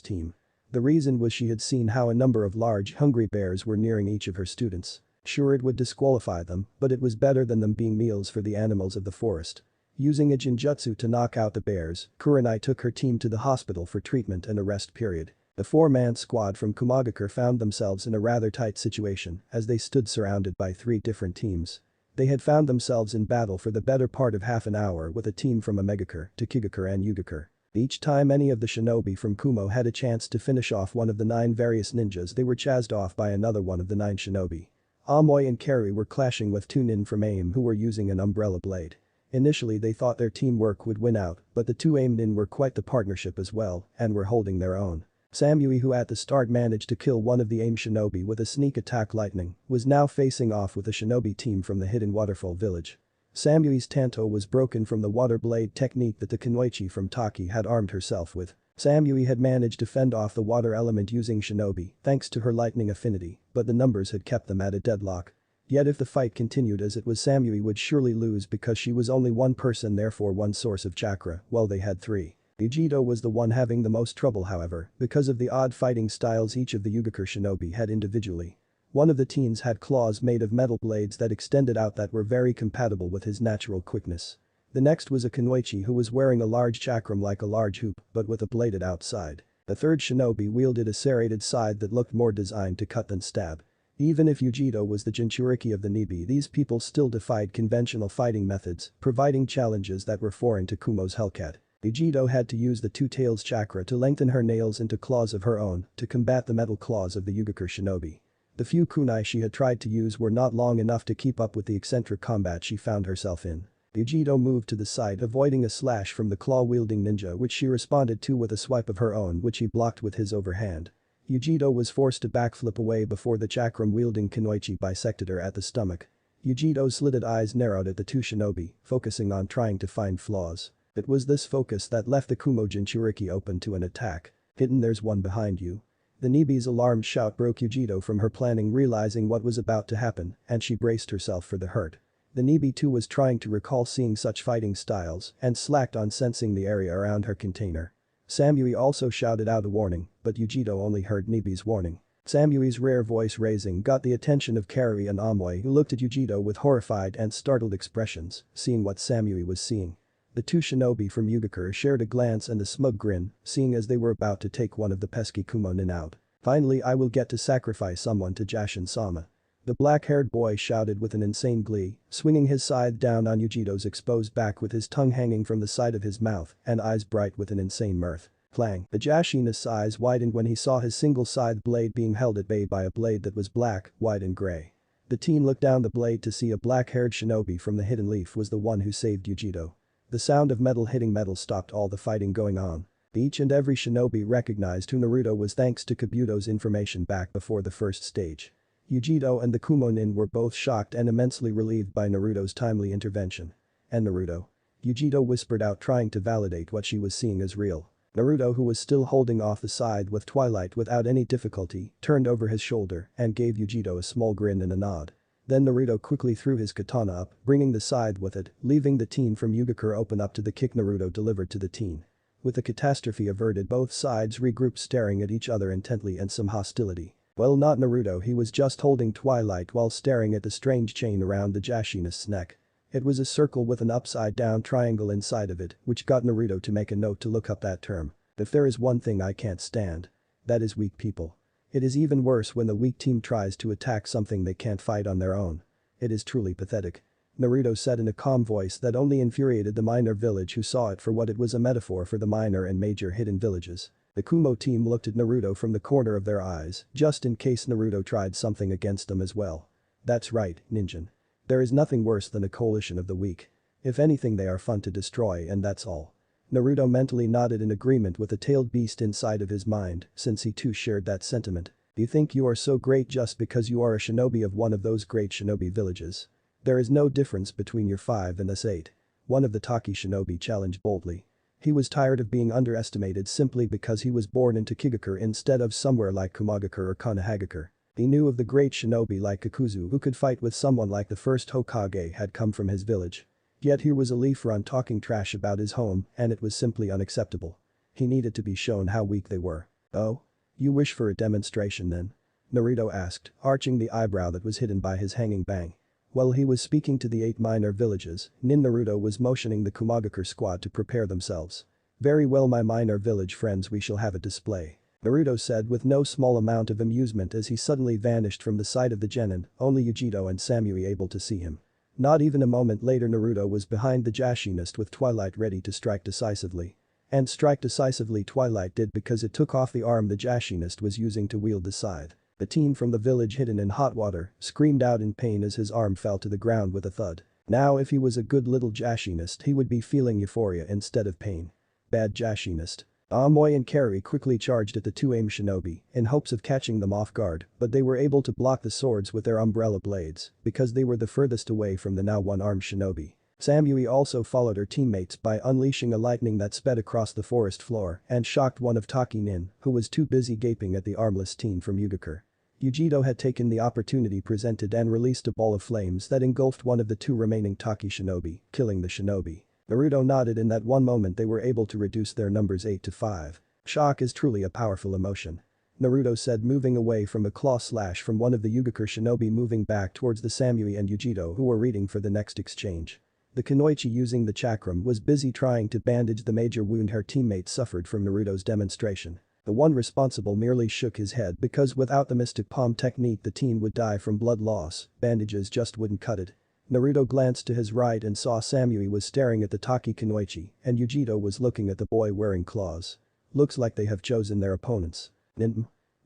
S1: team. The reason was she had seen how a number of large, hungry bears were nearing each of her students. Sure, it would disqualify them, but it was better than them being meals for the animals of the forest. Using a jinjutsu to knock out the bears, Kurenai took her team to the hospital for treatment and a rest period. The four-man squad from Kumagakure found themselves in a rather tight situation as they stood surrounded by three different teams. They had found themselves in battle for the better part of half an hour with a team from Omegakure, Takigakure and Yugakure. Each time any of the shinobi from Kumo had a chance to finish off one of the 9 various ninjas, they were chased off by another one of the 9 shinobi. Amoy and Kari were clashing with 2 nin from AIM who were using an umbrella blade. Initially they thought their teamwork would win out, but the 2 AIM nin were quite the partnership as well and were holding their own. Samui, who at the start managed to kill one of the AIM shinobi with a sneak attack lightning, was now facing off with a shinobi team from the hidden waterfall village. Samui's tanto was broken from the water blade technique that the Kunoichi from Taki had armed herself with. Samui had managed to fend off the water element using shinobi thanks to her lightning affinity, but the numbers had kept them at a deadlock. Yet if the fight continued as it was, Samui would surely lose because she was only one person, therefore one source of chakra, while they had 3. Ujido was the one having the most trouble, however, because of the odd fighting styles each of the Yugakure shinobi had individually. One of the teens had claws made of metal blades that extended out that were very compatible with his natural quickness. The next was a Kunoichi who was wearing a large chakram like a large hoop but with a bladed outside. The third shinobi wielded a serrated scythe that looked more designed to cut than stab. Even if Ujido was the Jinchuriki of the Nibi, these people still defied conventional fighting methods, providing challenges that were foreign to Kumo's Hellcat. Ujido had to use the 2 tails chakra to lengthen her nails into claws of her own to combat the metal claws of the Yugakure shinobi. The few kunai she had tried to use were not long enough to keep up with the eccentric combat she found herself in. Ujido moved to the side, avoiding a slash from the claw-wielding ninja, which she responded to with a swipe of her own, which he blocked with his overhand. Ujido was forced to backflip away before the chakram-wielding Kunoichi bisected her at the stomach. Ujido's slitted eyes narrowed at the 2 shinobi, focusing on trying to find flaws. It was this focus that left the Kumo Jinchuriki open to an attack. Hidden, there's one behind you. The Nibi's alarmed shout broke Ujido from her planning, realizing what was about to happen, and she braced herself for the hurt. The Nibi too was trying to recall seeing such fighting styles and slacked on sensing the area around her container. Samui also shouted out a warning, but Ujido only heard Nibi's warning. Samui's rare voice raising got the attention of Kari and Amoy, who looked at Ujido with horrified and startled expressions, seeing what Samui was seeing. The 2 shinobi from Yugakure shared a glance and a smug grin, seeing as they were about to take one of the pesky Kumo-nin out. Finally, I will get to sacrifice someone to Jashin-sama. The black-haired boy shouted with an insane glee, swinging his scythe down on Ujido's exposed back with his tongue hanging from the side of his mouth and eyes bright with an insane mirth. Clang. The Jashin's eyes widened when he saw his single scythe blade being held at bay by a blade that was black, white and grey. The teen looked down the blade to see a black-haired shinobi from the hidden leaf was the one who saved Ujido. The sound of metal hitting metal stopped all the fighting going on. Each and every shinobi recognized who Naruto was thanks to Kabuto's information back before the first stage. Ujido and the Kumo-nin were both shocked and immensely relieved by Naruto's timely intervention. And Naruto? Ujido whispered out, trying to validate what she was seeing as real. Naruto, who was still holding off the side with Twilight without any difficulty, turned over his shoulder and gave Ujido a small grin and a nod. Then Naruto quickly threw his katana up, bringing the side with it, leaving the teen from Yugakure open up to the kick Naruto delivered to the teen. With the catastrophe averted, both sides regrouped, staring at each other intently and some hostility. Well, not Naruto, he was just holding Twilight while staring at the strange chain around the Jashinist's neck. It was a circle with an upside-down triangle inside of it, which got Naruto to make a note to look up that term. If there is one thing I can't stand. That is weak people. It is even worse when the weak team tries to attack something they can't fight on their own. It is truly pathetic. Naruto said in a calm voice that only infuriated the minor village who saw it for what it was, a metaphor for the minor and major hidden villages. The Kumo team looked at Naruto from the corner of their eyes, just in case Naruto tried something against them as well. That's right, Ninjin. There is nothing worse than a coalition of the weak. If anything, they are fun to destroy, and that's all. Naruto mentally nodded in agreement with the tailed beast inside of his mind, since he too shared that sentiment. You think you are so great just because you are a shinobi of one of those great shinobi villages? There is no difference between your 5 and us 8. One of the Taki shinobi challenged boldly. He was tired of being underestimated simply because he was born into Kigakure instead of somewhere like Kumagakure or Konohagakure. He knew of the great shinobi like Kakuzu who could fight with someone like the first Hokage had come from his village. Yet here was a leaf run talking trash about his home, and it was simply unacceptable. He needed to be shown how weak they were. Oh? You wish for a demonstration then? Naruto asked, arching the eyebrow that was hidden by his hanging bang. While he was speaking to the 8 minor villages, Naruto was motioning the Kumagakure squad to prepare themselves. Very well, my minor village friends, we shall have a display. Naruto said with no small amount of amusement as he suddenly vanished from the sight of the genin, only Yujito and Samui able to see him. Not even a moment later Naruto was behind the Jashinist with Twilight ready to strike decisively. And strike decisively Twilight did because it took off the arm the Jashinist was using to wield the scythe. The teen from the village hidden in hot water screamed out in pain as his arm fell to the ground with a thud. Now if he was a good little Jashinist he would be feeling euphoria instead of pain. Bad Jashinist. Amoy and Carrie quickly charged at the 2 aim shinobi in hopes of catching them off guard, but they were able to block the swords with their umbrella blades because they were the furthest away from the now one-armed shinobi. Samui also followed her teammates by unleashing a lightning that sped across the forest floor and shocked one of Taki Nin, who was too busy gaping at the armless teen from Yugakure. Yujito had taken the opportunity presented and released a ball of flames that engulfed one of the 2 remaining Taki shinobi, killing the shinobi. Naruto nodded. In that one moment they were able to reduce their numbers 8 to 5. Shock is truly a powerful emotion. Naruto said, moving away from a claw slash from one of the Yugakure shinobi, moving back towards the Samui and Yujito who were reading for the next exchange. The Kunoichi using the chakram was busy trying to bandage the major wound her teammates suffered from Naruto's demonstration. The one responsible merely shook his head because without the mystic palm technique the teen would die from blood loss, bandages just wouldn't cut it. Naruto glanced to his right and saw Samui was staring at the Taki Kunoichi and Yujito was looking at the boy wearing claws. Looks like they have chosen their opponents.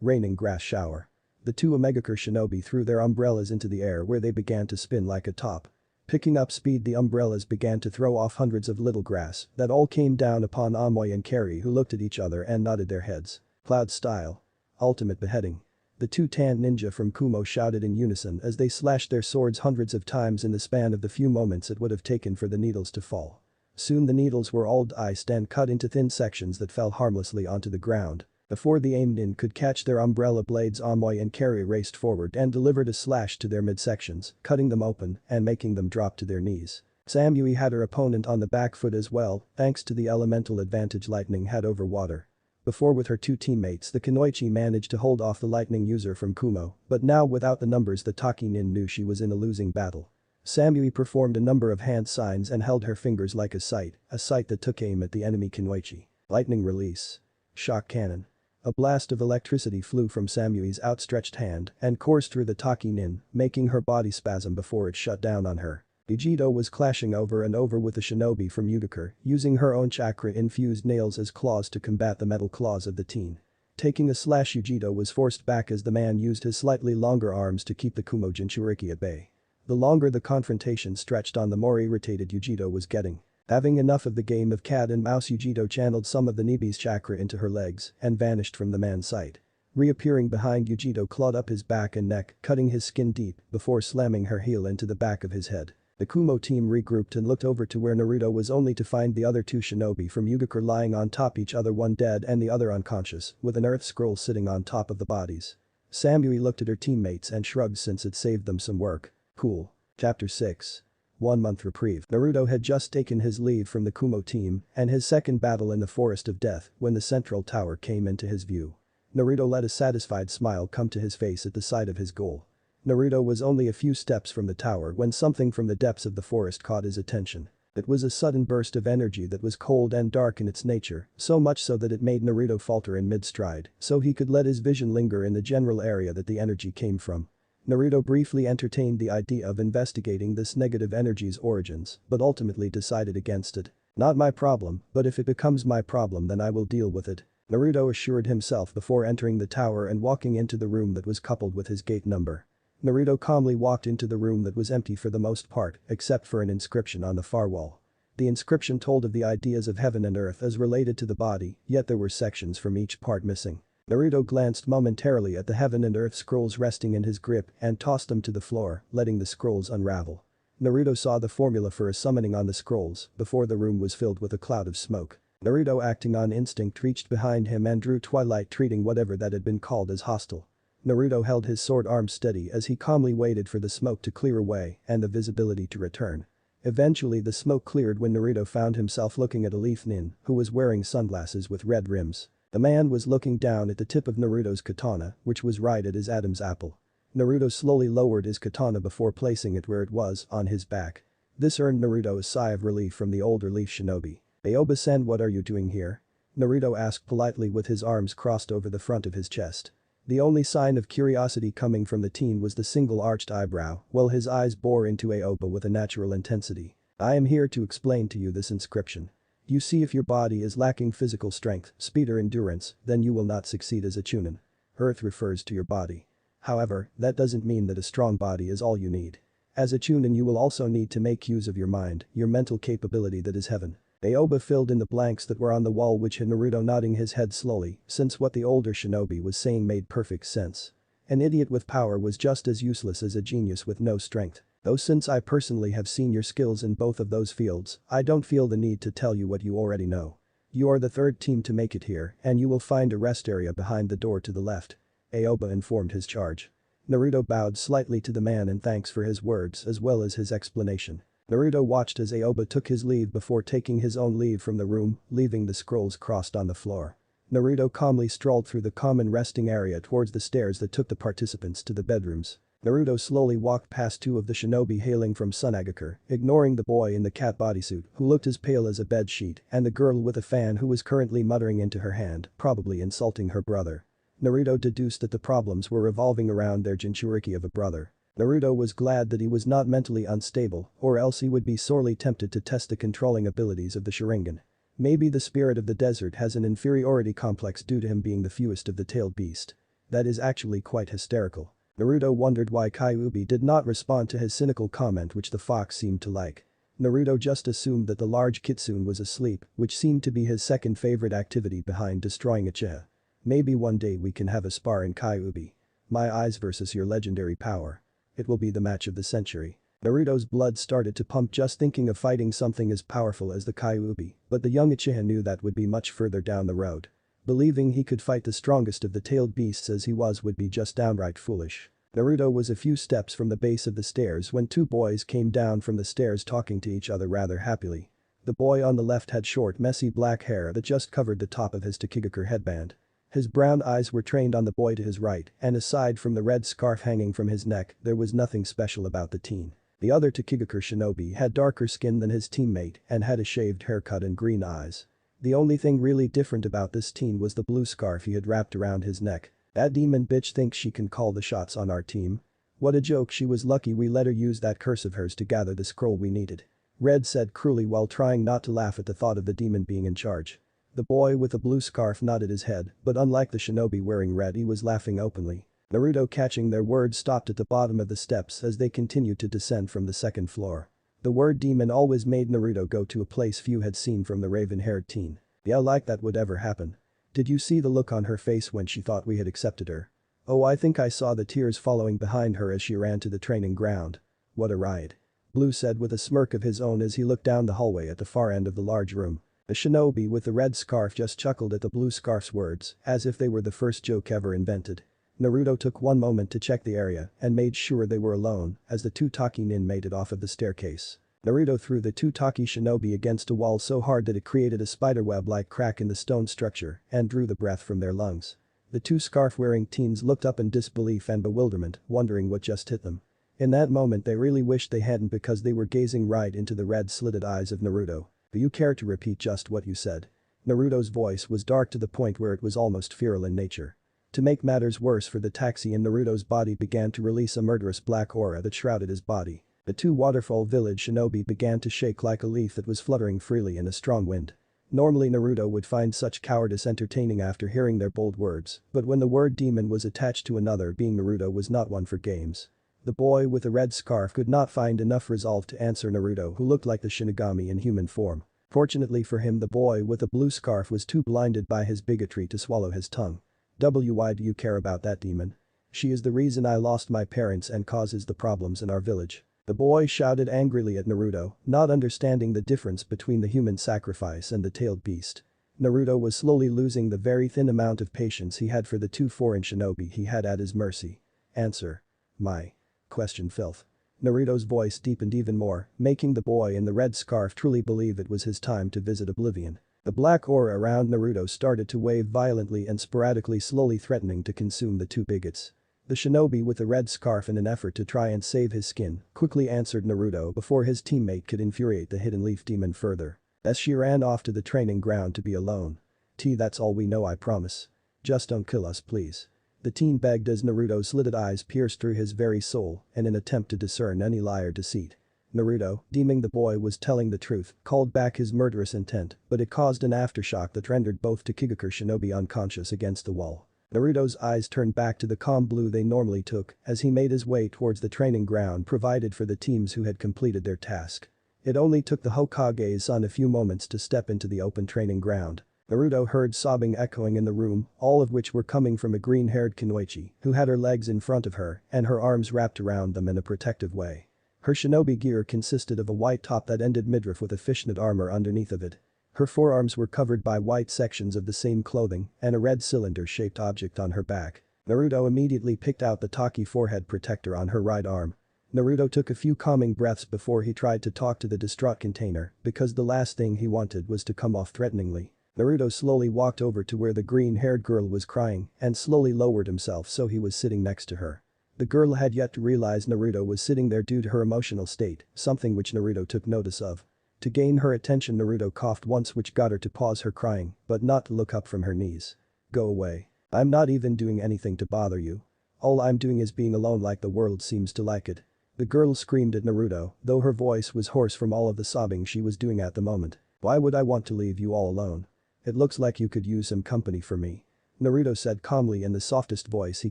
S1: Raining grass shower. The 2 Omegakure shinobi threw their umbrellas into the air where they began to spin like a top. Picking up speed the umbrellas began to throw off hundreds of little grass that all came down upon Amoy and Carrie, who looked at each other and nodded their heads. Cloud style. Ultimate beheading. The 2 tanned ninja from Kumo shouted in unison as they slashed their swords hundreds of times in the span of the few moments it would have taken for the needles to fall. Soon the needles were all diced and cut into thin sections that fell harmlessly onto the ground. Before the aimed in could catch their umbrella blades, Amoy and Carrie raced forward and delivered a slash to their midsections, cutting them open and making them drop to their knees. Samui had her opponent on the back foot as well, thanks to the elemental advantage lightning had over water. Before, with her 2 teammates, the Kunoichi managed to hold off the lightning user from Kumo, but now without the numbers the Taki Nin knew she was in a losing battle. Samui performed a number of hand signs and held her fingers like a sight that took aim at the enemy Kunoichi. Lightning release. Shock cannon. A blast of electricity flew from Samui's outstretched hand and coursed through the Taki Nin, making her body spasm before it shut down on her. Yujito was clashing over and over with the shinobi from Yugakure, using her own chakra-infused nails as claws to combat the metal claws of the teen. Taking a slash, Yujito was forced back as the man used his slightly longer arms to keep the Kumo Jinchuriki at bay. The longer the confrontation stretched on, the more irritated Yujito was getting. Having enough of the game of cat and mouse, Yujito channeled some of the Nibi's chakra into her legs and vanished from the man's sight. Reappearing behind, Yujito clawed up his back and neck, cutting his skin deep before slamming her heel into the back of his head. The Kumo team regrouped and looked over to where Naruto was, only to find the other 2 shinobi from Yugakure lying on top each other, one dead and the other unconscious, with an earth scroll sitting on top of the bodies. Samui looked at her teammates and shrugged since it saved them some work. Cool. Chapter 6. 1 month reprieve. Naruto had just taken his leave from the Kumo team and his second battle in the Forest of Death when the central tower came into his view. Naruto let a satisfied smile come to his face at the sight of his goal. Naruto was only a few steps from the tower when something from the depths of the forest caught his attention. It was a sudden burst of energy that was cold and dark in its nature, so much so that it made Naruto falter in mid-stride, so he could let his vision linger in the general area that the energy came from. Naruto briefly entertained the idea of investigating this negative energy's origins, but ultimately decided against it. Not my problem, but if it becomes my problem then I will deal with it. Naruto assured himself before entering the tower and walking into the room that was coupled with his gate number. Naruto calmly walked into the room that was empty for the most part, except for an inscription on the far wall. The inscription told of the ideas of heaven and earth as related to the body, yet there were sections from each part missing. Naruto glanced momentarily at the heaven and earth scrolls resting in his grip and tossed them to the floor, letting the scrolls unravel. Naruto saw the formula for a summoning on the scrolls before the room was filled with a cloud of smoke. Naruto, acting on instinct, reached behind him and drew Twilight, treating whatever that had been called as hostile. Naruto held his sword arm steady as he calmly waited for the smoke to clear away and the visibility to return. Eventually the smoke cleared when Naruto found himself looking at a Leaf Nin who was wearing sunglasses with red rims. The man was looking down at the tip of Naruto's katana, which was right at his Adam's apple. Naruto slowly lowered his katana before placing it where it was, on his back. This earned Naruto a sigh of relief from the older Leaf Shinobi. "Aoba-sen, what are you doing here?" Naruto asked politely with his arms crossed over the front of his chest. The only sign of curiosity coming from the teen was the single arched eyebrow, while his eyes bore into Aoba with a natural intensity. "I am here to explain to you this inscription. You see, if your body is lacking physical strength, speed or endurance, then you will not succeed as a Chunin. Earth refers to your body. However, that doesn't mean that a strong body is all you need. As a Chunin you will also need to make use of your mind, your mental capability that is heaven." Aoba filled in the blanks that were on the wall, which had Naruto nodding his head slowly, since what the older shinobi was saying made perfect sense. An idiot with power was just as useless as a genius with no strength. Though since I personally have seen your skills in both of those fields, I don't feel the need to tell you what you already know. You are the third team to make it here, and you will find a rest area behind the door to the left. Aoba informed his charge. Naruto bowed slightly to the man in thanks for his words as well as his explanation. Naruto watched as Aoba took his leave before taking his own leave from the room, leaving the scrolls crossed on the floor. Naruto calmly strolled through the common resting area towards the stairs that took the participants to the bedrooms. Naruto slowly walked past two of the shinobi hailing from Sunagakure, ignoring the boy in the cat bodysuit who looked as pale as a bedsheet and the girl with a fan who was currently muttering into her hand, probably insulting her brother. Naruto deduced that the problems were revolving around their Jinchuriki of a brother. Naruto was glad that he was not mentally unstable, or else he would be sorely tempted to test the controlling abilities of the Sharingan. Maybe the spirit of the desert has an inferiority complex due to him being the fewest of the tailed beast. That is actually quite hysterical. Naruto wondered why Kyuubi did not respond to his cynical comment, which the fox seemed to like. Naruto just assumed that the large kitsune was asleep, which seemed to be his second favorite activity behind destroying Uchiha. Maybe one day we can have a spar in Kyuubi. My eyes versus your legendary power. It will be the match of the century. Naruto's blood started to pump just thinking of fighting something as powerful as the Kyuubi, but the young Uchiha knew that would be much further down the road. Believing he could fight the strongest of the tailed beasts as he was would be just downright foolish. Naruto was a few steps from the base of the stairs when two boys came down from the stairs talking to each other rather happily. The boy on the left had short messy black hair that just covered the top of his Tokigakure headband. His brown eyes were trained on the boy to his right, and aside from the red scarf hanging from his neck, there was nothing special about the teen. The other Tokigakure shinobi had darker skin than his teammate and had a shaved haircut and green eyes. The only thing really different about this teen was the blue scarf he had wrapped around his neck. "That demon bitch thinks she can call the shots on our team. What a joke, she was lucky we let her use that curse of hers to gather the scroll we needed," Red said cruelly while trying not to laugh at the thought of the demon being in charge. The boy with the blue scarf nodded his head, but unlike the shinobi wearing red, he was laughing openly. Naruto, catching their words, stopped at the bottom of the steps as they continued to descend from the second floor. The word demon always made Naruto go to a place few had seen from the raven-haired teen. "Yeah, like that would ever happen. Did you see the look on her face when she thought we had accepted her? Oh, I think I saw the tears following behind her as she ran to the training ground. What a ride," Blue said with a smirk of his own as he looked down the hallway at the far end of the large room. The shinobi with the red scarf just chuckled at the blue scarf's words, as if they were the first joke ever invented. Naruto took one moment to check the area and made sure they were alone as the two Taki nin made it off of the staircase. Naruto threw the two Taki shinobi against a wall so hard that it created a spiderweb-like crack in the stone structure and drew the breath from their lungs. The two scarf-wearing teens looked up in disbelief and bewilderment, wondering what just hit them. In that moment they really wished they hadn't because they were gazing right into the red-slitted eyes of Naruto. Do you care to repeat just what you said? Naruto's voice was dark to the point where it was almost feral in nature. To make matters worse for the taxi in Naruto's body began to release a murderous black aura that shrouded his body. The two Waterfall Village shinobi began to shake like a leaf that was fluttering freely in a strong wind. Normally Naruto would find such cowardice entertaining after hearing their bold words, but when the word demon was attached to another being, Naruto was not one for games. The boy with the red scarf could not find enough resolve to answer Naruto, who looked like the Shinigami in human form. Fortunately for him, the boy with the blue scarf was too blinded by his bigotry to swallow his tongue. Why do you care about that demon? She is the reason I lost my parents and causes the problems in our village. The boy shouted angrily at Naruto, not understanding the difference between the human sacrifice and the tailed beast. Naruto was slowly losing the very thin amount of patience he had for the two foreign shinobi he had at his mercy. Answer. My. Question filth. Naruto's voice deepened even more, making the boy in the red scarf truly believe it was his time to visit oblivion. The black aura around Naruto started to wave violently and sporadically, slowly threatening to consume the two bigots. The shinobi with the red scarf, in an effort to try and save his skin, quickly answered Naruto before his teammate could infuriate the hidden leaf demon further. As she ran off to the training ground to be alone. That's all we know, I promise. Just don't kill us, please. The teen begged as Naruto's slitted eyes pierced through his very soul in an attempt to discern any lie or deceit. Naruto, deeming the boy was telling the truth, called back his murderous intent, but it caused an aftershock that rendered both Tokigakure shinobi unconscious against the wall. Naruto's eyes turned back to the calm blue they normally took as he made his way towards the training ground provided for the teams who had completed their task. It only took the Hokage's son a few moments to step into the open training ground. Naruto heard sobbing echoing in the room, all of which were coming from a green-haired kunoichi who had her legs in front of her and her arms wrapped around them in a protective way. Her shinobi gear consisted of a white top that ended midriff with a fishnet armor underneath of it. Her forearms were covered by white sections of the same clothing and a red cylinder-shaped object on her back. Naruto immediately picked out the Taki forehead protector on her right arm. Naruto took a few calming breaths before he tried to talk to the distraught container because the last thing he wanted was to come off threateningly. Naruto slowly walked over to where the green-haired girl was crying and slowly lowered himself so he was sitting next to her. The girl had yet to realize Naruto was sitting there due to her emotional state, something which Naruto took notice of. To gain her attention, Naruto coughed once, which got her to pause her crying, but not to look up from her knees. Go away. I'm not even doing anything to bother you. All I'm doing is being alone like the world seems to like it. The girl screamed at Naruto, though her voice was hoarse from all of the sobbing she was doing at the moment. Why would I want to leave you all alone? It looks like you could use some company for me. Naruto said calmly in the softest voice he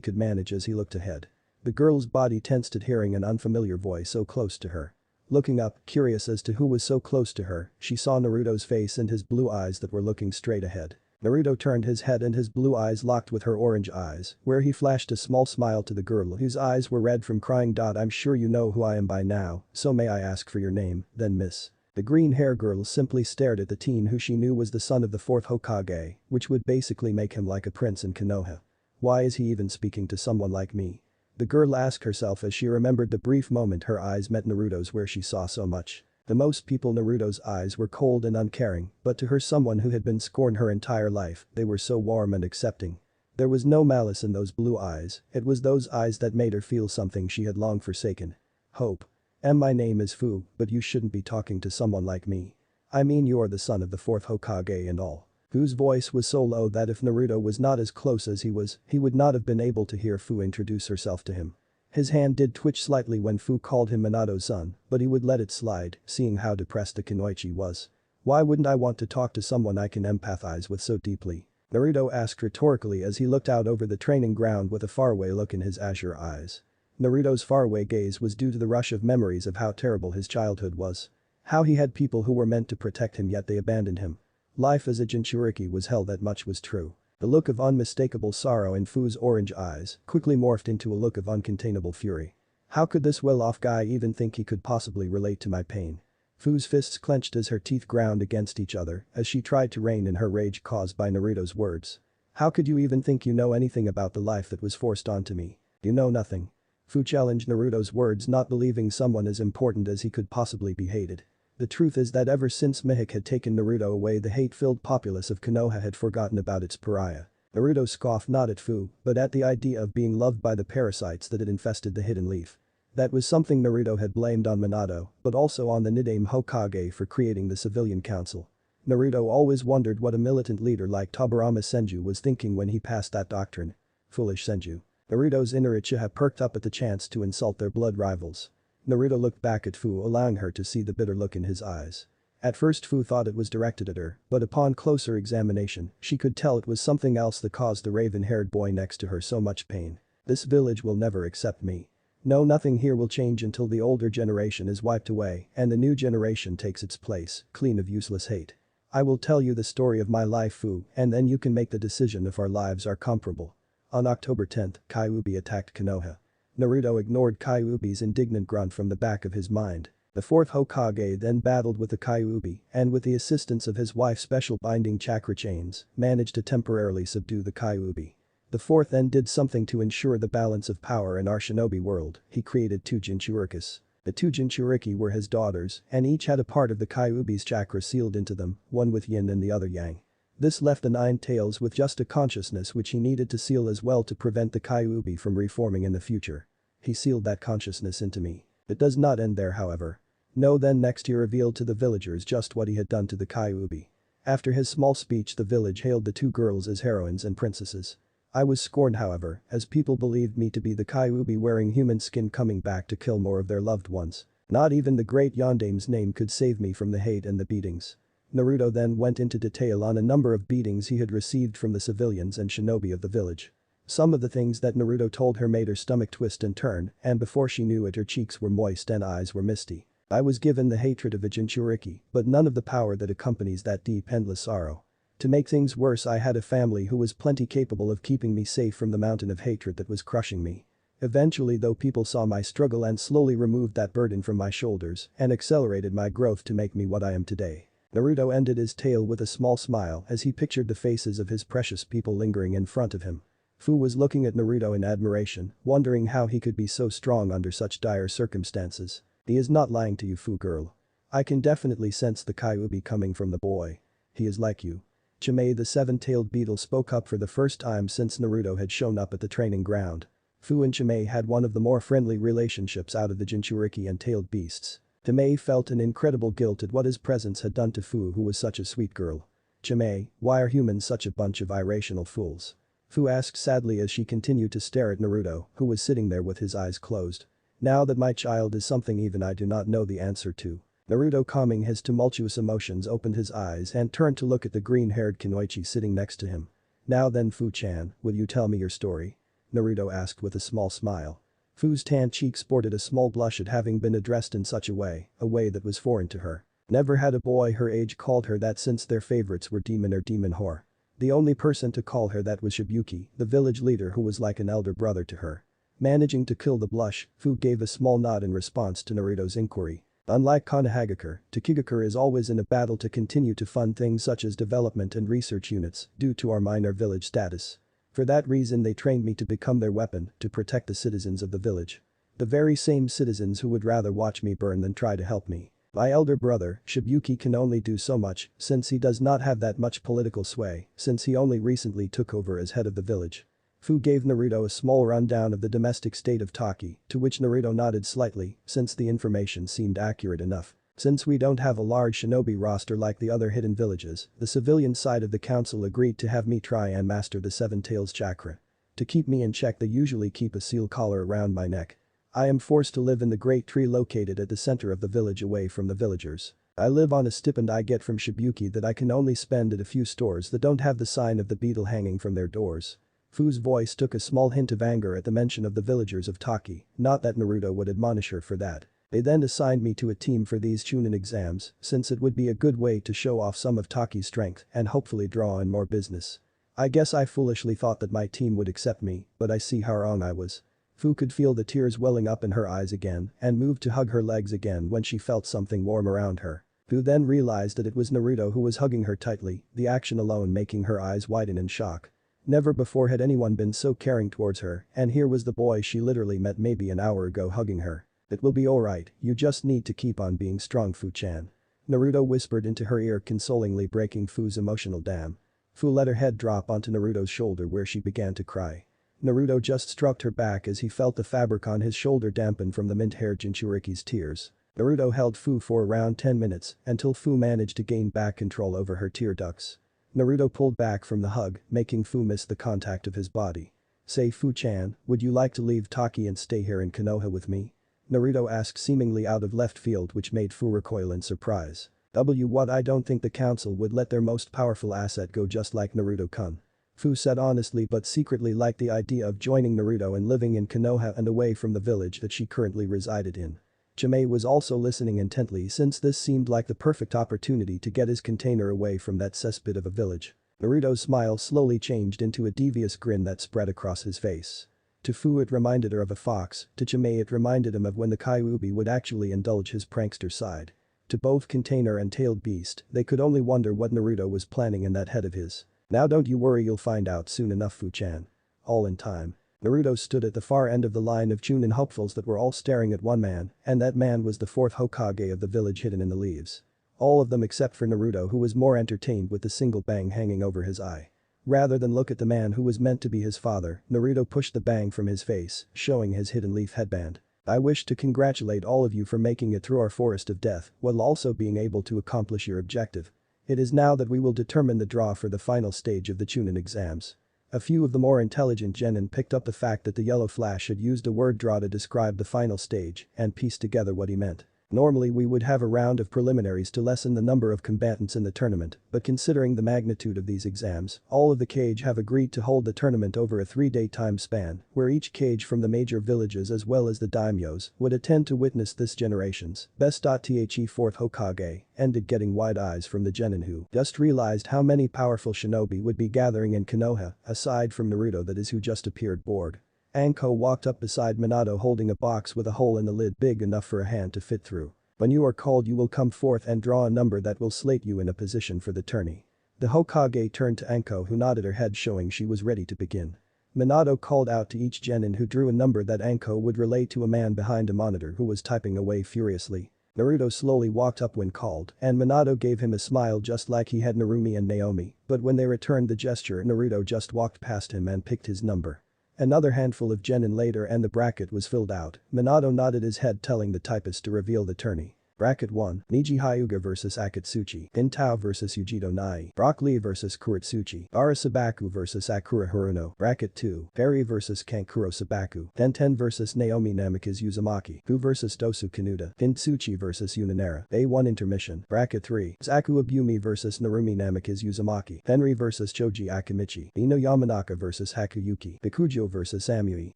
S1: could manage as he looked ahead. The girl's body tensed at hearing an unfamiliar voice so close to her. Looking up, curious as to who was so close to her, she saw Naruto's face and his blue eyes that were looking straight ahead. Naruto turned his head and his blue eyes locked with her orange eyes, where he flashed a small smile to the girl whose eyes were red from crying. I'm sure you know who I am by now, so may I ask for your name, then miss? The green-hair girl simply stared at the teen who she knew was the son of the fourth Hokage, which would basically make him like a prince in Konoha. Why is he even speaking to someone like me? The girl asked herself as she remembered the brief moment her eyes met Naruto's where she saw so much. To most people Naruto's eyes were cold and uncaring, but to her, someone who had been scorned her entire life, they were so warm and accepting. There was no malice in those blue eyes, it was those eyes that made her feel something she had long forsaken. Hope. My name is Fu, but you shouldn't be talking to someone like me. I mean, you're the son of the fourth Hokage and all. Fu's voice was so low that if Naruto was not as close as he was, he would not have been able to hear Fu introduce herself to him. His hand did twitch slightly when Fu called him Minato's-san, but he would let it slide, seeing how depressed the kunoichi was. Why wouldn't I want to talk to someone I can empathize with so deeply? Naruto asked rhetorically as he looked out over the training ground with a faraway look in his azure eyes. Naruto's faraway gaze was due to the rush of memories of how terrible his childhood was. How he had people who were meant to protect him yet they abandoned him. Life as a Jinchuriki was hell, that much was true. The look of unmistakable sorrow in Fu's orange eyes quickly morphed into a look of uncontainable fury. How could this well-off guy even think he could possibly relate to my pain? Fu's fists clenched as her teeth ground against each other as she tried to rein in her rage caused by Naruto's words. How could you even think you know anything about the life that was forced onto me? You know nothing. Fu challenged Naruto's words, not believing someone as important as he could possibly be hated. The truth is that ever since Mihik had taken Naruto away, the hate-filled populace of Konoha had forgotten about its pariah. Naruto scoffed not at Fu, but at the idea of being loved by the parasites that had infested the hidden leaf. That was something Naruto had blamed on Minato, but also on the Nidaime Hokage for creating the civilian council. Naruto always wondered what a militant leader like Tobirama Senju was thinking when he passed that doctrine. Foolish Senju. Naruto's inner Uchiha perked up at the chance to insult their blood rivals. Naruto looked back at Fu, allowing her to see the bitter look in his eyes. At first Fu thought it was directed at her, but upon closer examination, she could tell it was something else that caused the raven-haired boy next to her so much pain. This village will never accept me. No, nothing here will change until the older generation is wiped away and the new generation takes its place, clean of useless hate. I will tell you the story of my life, Fu, and then you can make the decision if our lives are comparable. On October 10th, Kyuubi attacked Konoha. Naruto ignored Kyuubi's indignant grunt from the back of his mind. The fourth Hokage then battled with the Kyuubi and with the assistance of his wife's special binding chakra chains, managed to temporarily subdue the Kyuubi. The fourth then did something to ensure the balance of power in our shinobi world, he created two Jinchurikis. The two Jinchuriki were his daughters and each had a part of the Kyuubi's chakra sealed into them, one with yin and the other yang. This left the Nine Tails with just a consciousness which he needed to seal as well to prevent the Kyuubi from reforming in the future. He sealed that consciousness into me. It does not end there, however. No, then next he revealed to the villagers just what he had done to the Kyuubi. After his small speech, the village hailed the two girls as heroines and princesses. I was scorned, however, as people believed me to be the Kyuubi wearing human skin coming back to kill more of their loved ones. Not even the great Yondaime's name could save me from the hate and the beatings. Naruto then went into detail on a number of beatings he had received from the civilians and shinobi of the village. Some of the things that Naruto told her made her stomach twist and turn, and before she knew it her cheeks were moist and eyes were misty. I was given the hatred of a Jinchuriki, but none of the power that accompanies that deep endless sorrow. To make things worse, I had a family who was plenty capable of keeping me safe from the mountain of hatred that was crushing me. Eventually, though, people saw my struggle and slowly removed that burden from my shoulders and accelerated my growth to make me what I am today. Naruto ended his tale with a small smile as he pictured the faces of his precious people lingering in front of him. Fu was looking at Naruto in admiration, wondering how he could be so strong under such dire circumstances. He is not lying to you, Fu girl. I can definitely sense the Kyuubi coming from the boy. He is like you. Chimei, the seven-tailed beetle, spoke up for the first time since Naruto had shown up at the training ground. Fu and Chimei had one of the more friendly relationships out of the Jinchuriki and tailed beasts. Chimei felt an incredible guilt at what his presence had done to Fu, who was such a sweet girl. Chimei, why are humans such a bunch of irrational fools? Fu asked sadly as she continued to stare at Naruto, who was sitting there with his eyes closed. Now that my child is something even I do not know the answer to. Naruto, calming his tumultuous emotions, opened his eyes and turned to look at the green-haired Kunoichi sitting next to him. Now then, Fu-chan, will you tell me your story? Naruto asked with a small smile. Fu's tan cheek sported a small blush at having been addressed in such a way that was foreign to her. Never had a boy her age called her that since their favorites were demon or demon whore. The only person to call her that was Shibuki, the village leader, who was like an elder brother to her. Managing to kill the blush, Fu gave a small nod in response to Naruto's inquiry. Unlike Konohagakure, Takigakure is always in a battle to continue to fund things such as development and research units due to our minor village status. For that reason they trained me to become their weapon to protect the citizens of the village. The very same citizens who would rather watch me burn than try to help me. My elder brother, Shibuki, can only do so much since he does not have that much political sway since he only recently took over as head of the village. Fu gave Naruto a small rundown of the domestic state of Taki, to which Naruto nodded slightly since the information seemed accurate enough. Since we don't have a large shinobi roster like the other hidden villages, the civilian side of the council agreed to have me try and master the Seven Tails chakra. To keep me in check they usually keep a seal collar around my neck. I am forced to live in the great tree located at the center of the village away from the villagers. I live on a stipend I get from Shibuki that I can only spend at a few stores that don't have the sign of the beetle hanging from their doors. Fu's voice took a small hint of anger at the mention of the villagers of Taki, not that Naruto would admonish her for that. They then assigned me to a team for these Chunin exams since it would be a good way to show off some of Taki's strength and hopefully draw in more business. I guess I foolishly thought that my team would accept me, but I see how wrong I was. Fu could feel the tears welling up in her eyes again and moved to hug her legs again when she felt something warm around her. Fu then realized that it was Naruto who was hugging her tightly, the action alone making her eyes widen in shock. Never before had anyone been so caring towards her, and here was the boy she literally met maybe an hour ago hugging her. It will be alright, you just need to keep on being strong, Fu-chan. Naruto whispered into her ear, consolingly breaking Fu's emotional dam. Fu let her head drop onto Naruto's shoulder where she began to cry. Naruto just stroked her back as he felt the fabric on his shoulder dampen from the mint-haired Jinchuriki's tears. Naruto held Fu for around 10 minutes until Fu managed to gain back control over her tear ducts. Naruto pulled back from the hug, making Fu miss the contact of his body. "Say Fu-chan, would you like to leave Taki and stay here in Konoha with me?" Naruto asked seemingly out of left field, which made Fu recoil in surprise. What, I don't think the council would let their most powerful asset go just like Naruto-kun. Fu said honestly but secretly liked the idea of joining Naruto and living in Konoha and away from the village that she currently resided in. Chimei was also listening intently since this seemed like the perfect opportunity to get his container away from that cesspit of a village. Naruto's smile slowly changed into a devious grin that spread across his face. To Fu it reminded her of a fox, to Chimei it reminded him of when the Kyuubi would actually indulge his prankster side. To both container and tailed beast, they could only wonder what Naruto was planning in that head of his. "Now don't you worry, you'll find out soon enough, Fu-chan." All in time. Naruto stood at the far end of the line of Chunin hopefuls that were all staring at one man, and that man was the fourth Hokage of the village hidden in the leaves. All of them except for Naruto, who was more entertained with the single bang hanging over his eye. Rather than look at the man who was meant to be his father, Naruto pushed the bang from his face, showing his hidden leaf headband. "I wish to congratulate all of you for making it through our forest of death while also being able to accomplish your objective. It is now that we will determine the draw for the final stage of the Chunin exams." A few of the more intelligent genin picked up the fact that the yellow flash had used a word draw to describe the final stage and pieced together what he meant. Normally we would have a round of preliminaries to lessen the number of combatants in the tournament, but considering the magnitude of these exams, all of the cage have agreed to hold the tournament over a 3-day time span, where each cage from the major villages as well as the daimyos would attend to witness this generation's best. The fourth Hokage ended getting wide eyes from the genin who just realized how many powerful shinobi would be gathering in Konoha, aside from Naruto, that is who just appeared bored. Anko walked up beside Minato holding a box with a hole in the lid big enough for a hand to fit through. "When you are called you will come forth and draw a number that will slate you in a position for the tourney." The Hokage turned to Anko, who nodded her head showing she was ready to begin. Minato called out to each genin who drew a number that Anko would relay to a man behind a monitor who was typing away furiously. Naruto slowly walked up when called and Minato gave him a smile just like he had Narumi and Naomi, but when they returned the gesture Naruto just walked past him and picked his number. Another handful of genin later and the bracket was filled out. Minato nodded his head telling the typist to reveal the tourney. Bracket 1, Niji Hyuga vs Akatsuchi, Intao vs Yujito Nai, Brock Lee vs Kuretsuchi, Arasabaku vs Akura Haruno. Bracket 2, Perry vs Kankuro Sabaku, Tenten vs Naomi Namikaze Uzumaki, Fu vs Dosu Kanuta, Kintsuchi vs Yunanara. A1 intermission. Bracket 3, Zaku Abumi vs Narumi Namikaze Uzumaki, Henry vs Choji Akimichi, Ino Yamanaka vs Hakuyuki, Bikujo vs Samui.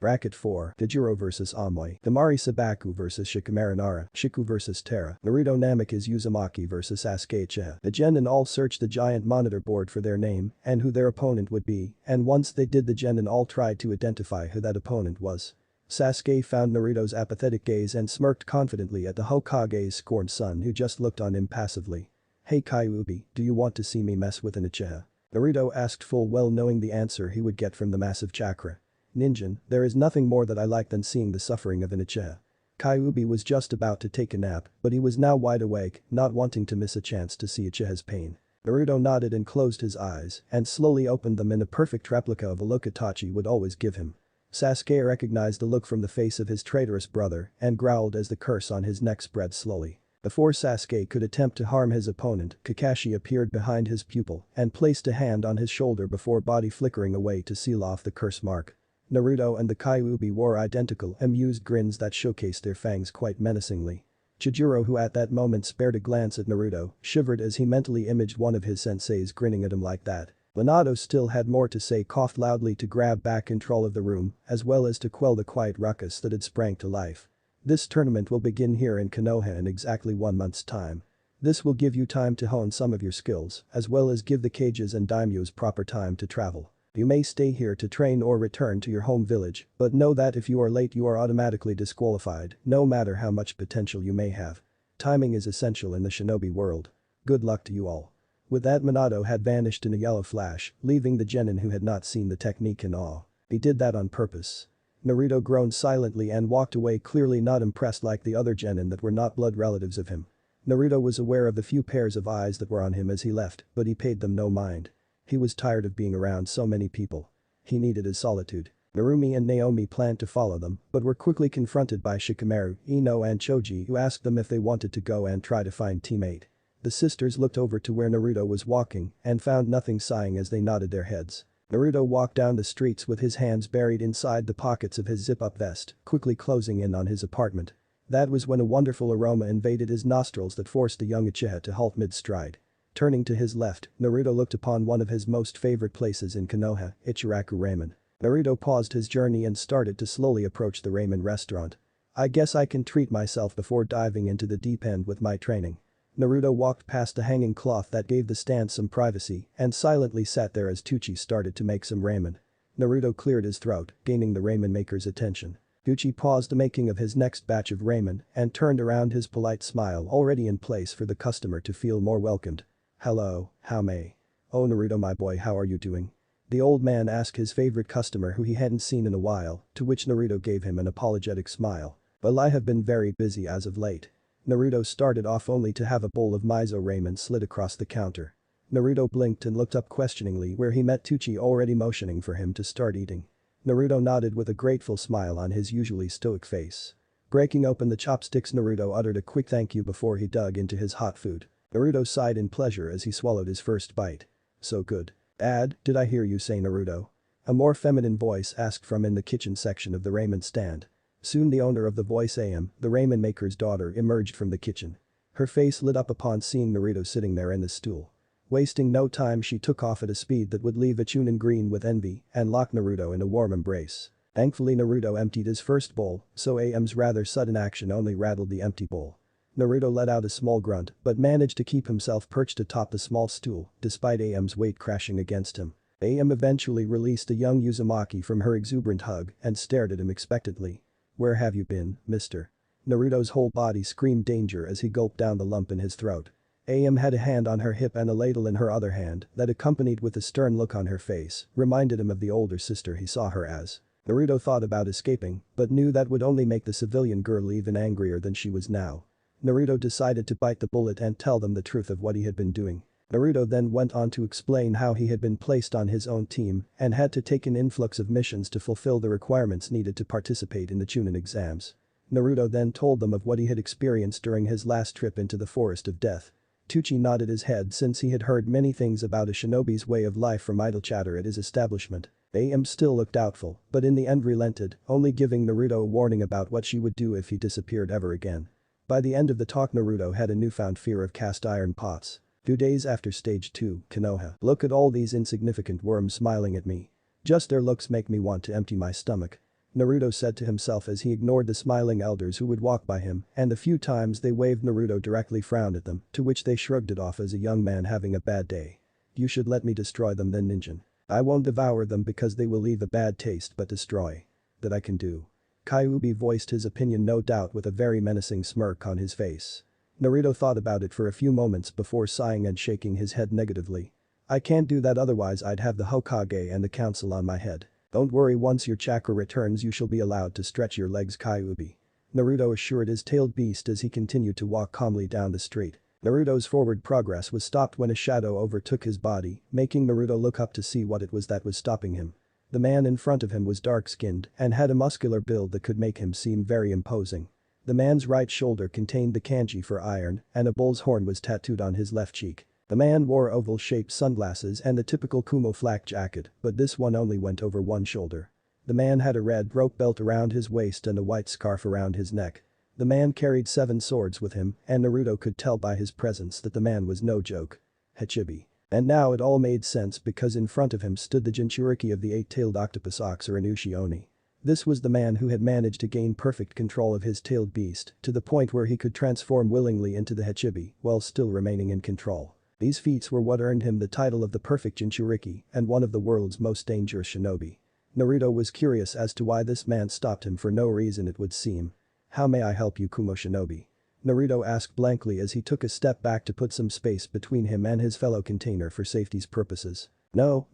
S1: Bracket 4, Tajiro vs Amoy, Damari Sabaku vs Shikamaru Nara, Shiku vs Terra, Naruto Namikaze Uzumaki vs Sasuke Uchiha. The genin all searched the giant monitor board for their name and who their opponent would be, and once they did the genin all tried to identify who that opponent was. Sasuke found Naruto's apathetic gaze and smirked confidently at the Hokage's scorned son who just looked on impassively. "Hey Kyuubi, do you want to see me mess with an Uchiha?" Naruto asked, full well knowing the answer he would get from the massive chakra. "Ninjin, there is nothing more that I like than seeing the suffering of an Uchiha." Kyuubi was just about to take a nap, but he was now wide awake, not wanting to miss a chance to see Uchiha's pain. Naruto nodded and closed his eyes and slowly opened them in a perfect replica of a look Itachi would always give him. Sasuke recognized the look from the face of his traitorous brother and growled as the curse on his neck spread slowly. Before Sasuke could attempt to harm his opponent, Kakashi appeared behind his pupil and placed a hand on his shoulder before body flickering away to seal off the curse mark. Naruto and the Kyuubi wore identical amused grins that showcased their fangs quite menacingly. Chijiro, who at that moment spared a glance at Naruto, shivered as he mentally imaged one of his senseis grinning at him like that. Minato still had more to say, coughed loudly to grab back control of the room as well as to quell the quiet ruckus that had sprang to life. "This tournament will begin here in Konoha in exactly 1 month's time. This will give you time to hone some of your skills as well as give the cages and daimyos proper time to travel. You may stay here to train or return to your home village, but know that if you are late you are automatically disqualified, no matter how much potential you may have. Timing is essential in the shinobi world. Good luck to you all." With that, Minato had vanished in a yellow flash, leaving the genin who had not seen the technique in awe. He did that on purpose. Naruto groaned silently and walked away, clearly not impressed like the other genin that were not blood relatives of him. Naruto was aware of the few pairs of eyes that were on him as he left, but he paid them no mind. He was tired of being around so many people. He needed his solitude. Narumi and Naomi planned to follow them but were quickly confronted by Shikamaru, Ino and Choji who asked them if they wanted to go and try to find teammate. The sisters looked over to where Naruto was walking and found nothing, sighing as they nodded their heads. Naruto walked down the streets with his hands buried inside the pockets of his zip-up vest, quickly closing in on his apartment. That was when a wonderful aroma invaded his nostrils that forced the young Uchiha to halt mid-stride. Turning to his left, Naruto looked upon one of his most favorite places in Konoha, Ichiraku Ramen. Naruto paused his journey and started to slowly approach the ramen restaurant. I guess I can treat myself before diving into the deep end with my training. Naruto walked past the hanging cloth that gave the stand some privacy and silently sat there as Tucci started to make some ramen. Naruto cleared his throat, gaining the ramen maker's attention. Tucci paused the making of his next batch of ramen and turned around, his polite smile already in place for the customer to feel more welcomed. Hello, how may? Oh Naruto my boy, how are you doing? The old man asked his favorite customer who he hadn't seen in a while, to which Naruto gave him an apologetic smile. Well, I have been very busy as of late. Naruto started off only to have a bowl of miso ramen slid across the counter. Naruto blinked and looked up questioningly where he met Tucci already motioning for him to start eating. Naruto nodded with a grateful smile on his usually stoic face. Breaking open the chopsticks, Naruto uttered a quick thank you before he dug into his hot food. Naruto sighed in pleasure as he swallowed his first bite. So good. Did I hear you say Naruto? A more feminine voice asked from in the kitchen section of the ramen stand. Soon the owner of the voice, Am, the ramen maker's daughter, emerged from the kitchen. Her face lit up upon seeing Naruto sitting there in the stool. Wasting no time, she took off at a speed that would leave a Chunin green with envy and lock Naruto in a warm embrace. Thankfully Naruto emptied his first bowl, so Am's rather sudden action only rattled the empty bowl. Naruto let out a small grunt but managed to keep himself perched atop the small stool despite Am's weight crashing against him. Am eventually released a young Uzumaki from her exuberant hug and stared at him expectantly. Where have you been, mister? Naruto's whole body screamed danger as he gulped down the lump in his throat. Am had a hand on her hip and a ladle in her other hand that, accompanied with a stern look on her face, reminded him of the older sister he saw her as. Naruto thought about escaping but knew that would only make the civilian girl even angrier than she was now. Naruto decided to bite the bullet and tell them the truth of what he had been doing. Naruto then went on to explain how he had been placed on his own team and had to take an influx of missions to fulfill the requirements needed to participate in the Chunin exams. Naruto then told them of what he had experienced during his last trip into the Forest of Death. Tucci nodded his head since he had heard many things about a shinobi's way of life from idle chatter at his establishment. Am still looked doubtful but in the end relented, only giving Naruto a warning about what she would do if he disappeared ever again. By the end of the talk, Naruto had a newfound fear of cast iron pots. 2 days after stage 2, Konoha. Look at all these insignificant worms smiling at me. Just their looks make me want to empty my stomach. Naruto said to himself as he ignored the smiling elders who would walk by him, and the few times they waved Naruto directly frowned at them, to which they shrugged it off as a young man having a bad day. You should let me destroy them then, ninja. I won't devour them because they will leave a bad taste but destroy. That I can do. Kyuubi voiced his opinion, no doubt with a very menacing smirk on his face. Naruto thought about it for a few moments before sighing and shaking his head negatively. I can't do that, otherwise I'd have the Hokage and the council on my head. Don't worry, once your chakra returns you shall be allowed to stretch your legs, Kyuubi. Naruto assured his tailed beast as he continued to walk calmly down the street. Naruto's forward progress was stopped when a shadow overtook his body, making Naruto look up to see what it was that was stopping him. The man in front of him was dark-skinned and had a muscular build that could make him seem very imposing. The man's right shoulder contained the kanji for iron and a bull's horn was tattooed on his left cheek. The man wore oval-shaped sunglasses and the typical Kumo flak jacket, but this one only went over one shoulder. The man had a red rope belt around his waist and a white scarf around his neck. The man carried 7 swords with him and Naruto could tell by his presence that the man was no joke. Hachibi. And now it all made sense because in front of him stood the Jinchuriki of the 8-tailed octopus ox, or Inushi Oni. This was the man who had managed to gain perfect control of his tailed beast to the point where he could transform willingly into the Hachibi while still remaining in control. These feats were what earned him the title of the perfect Jinchuriki and one of the world's most dangerous shinobi. Naruto was curious as to why this man stopped him for no reason, it would seem. How may I help you, Kumo shinobi? Naruto asked blankly as he took a step back to put some space between him and his fellow container for safety's purposes. No,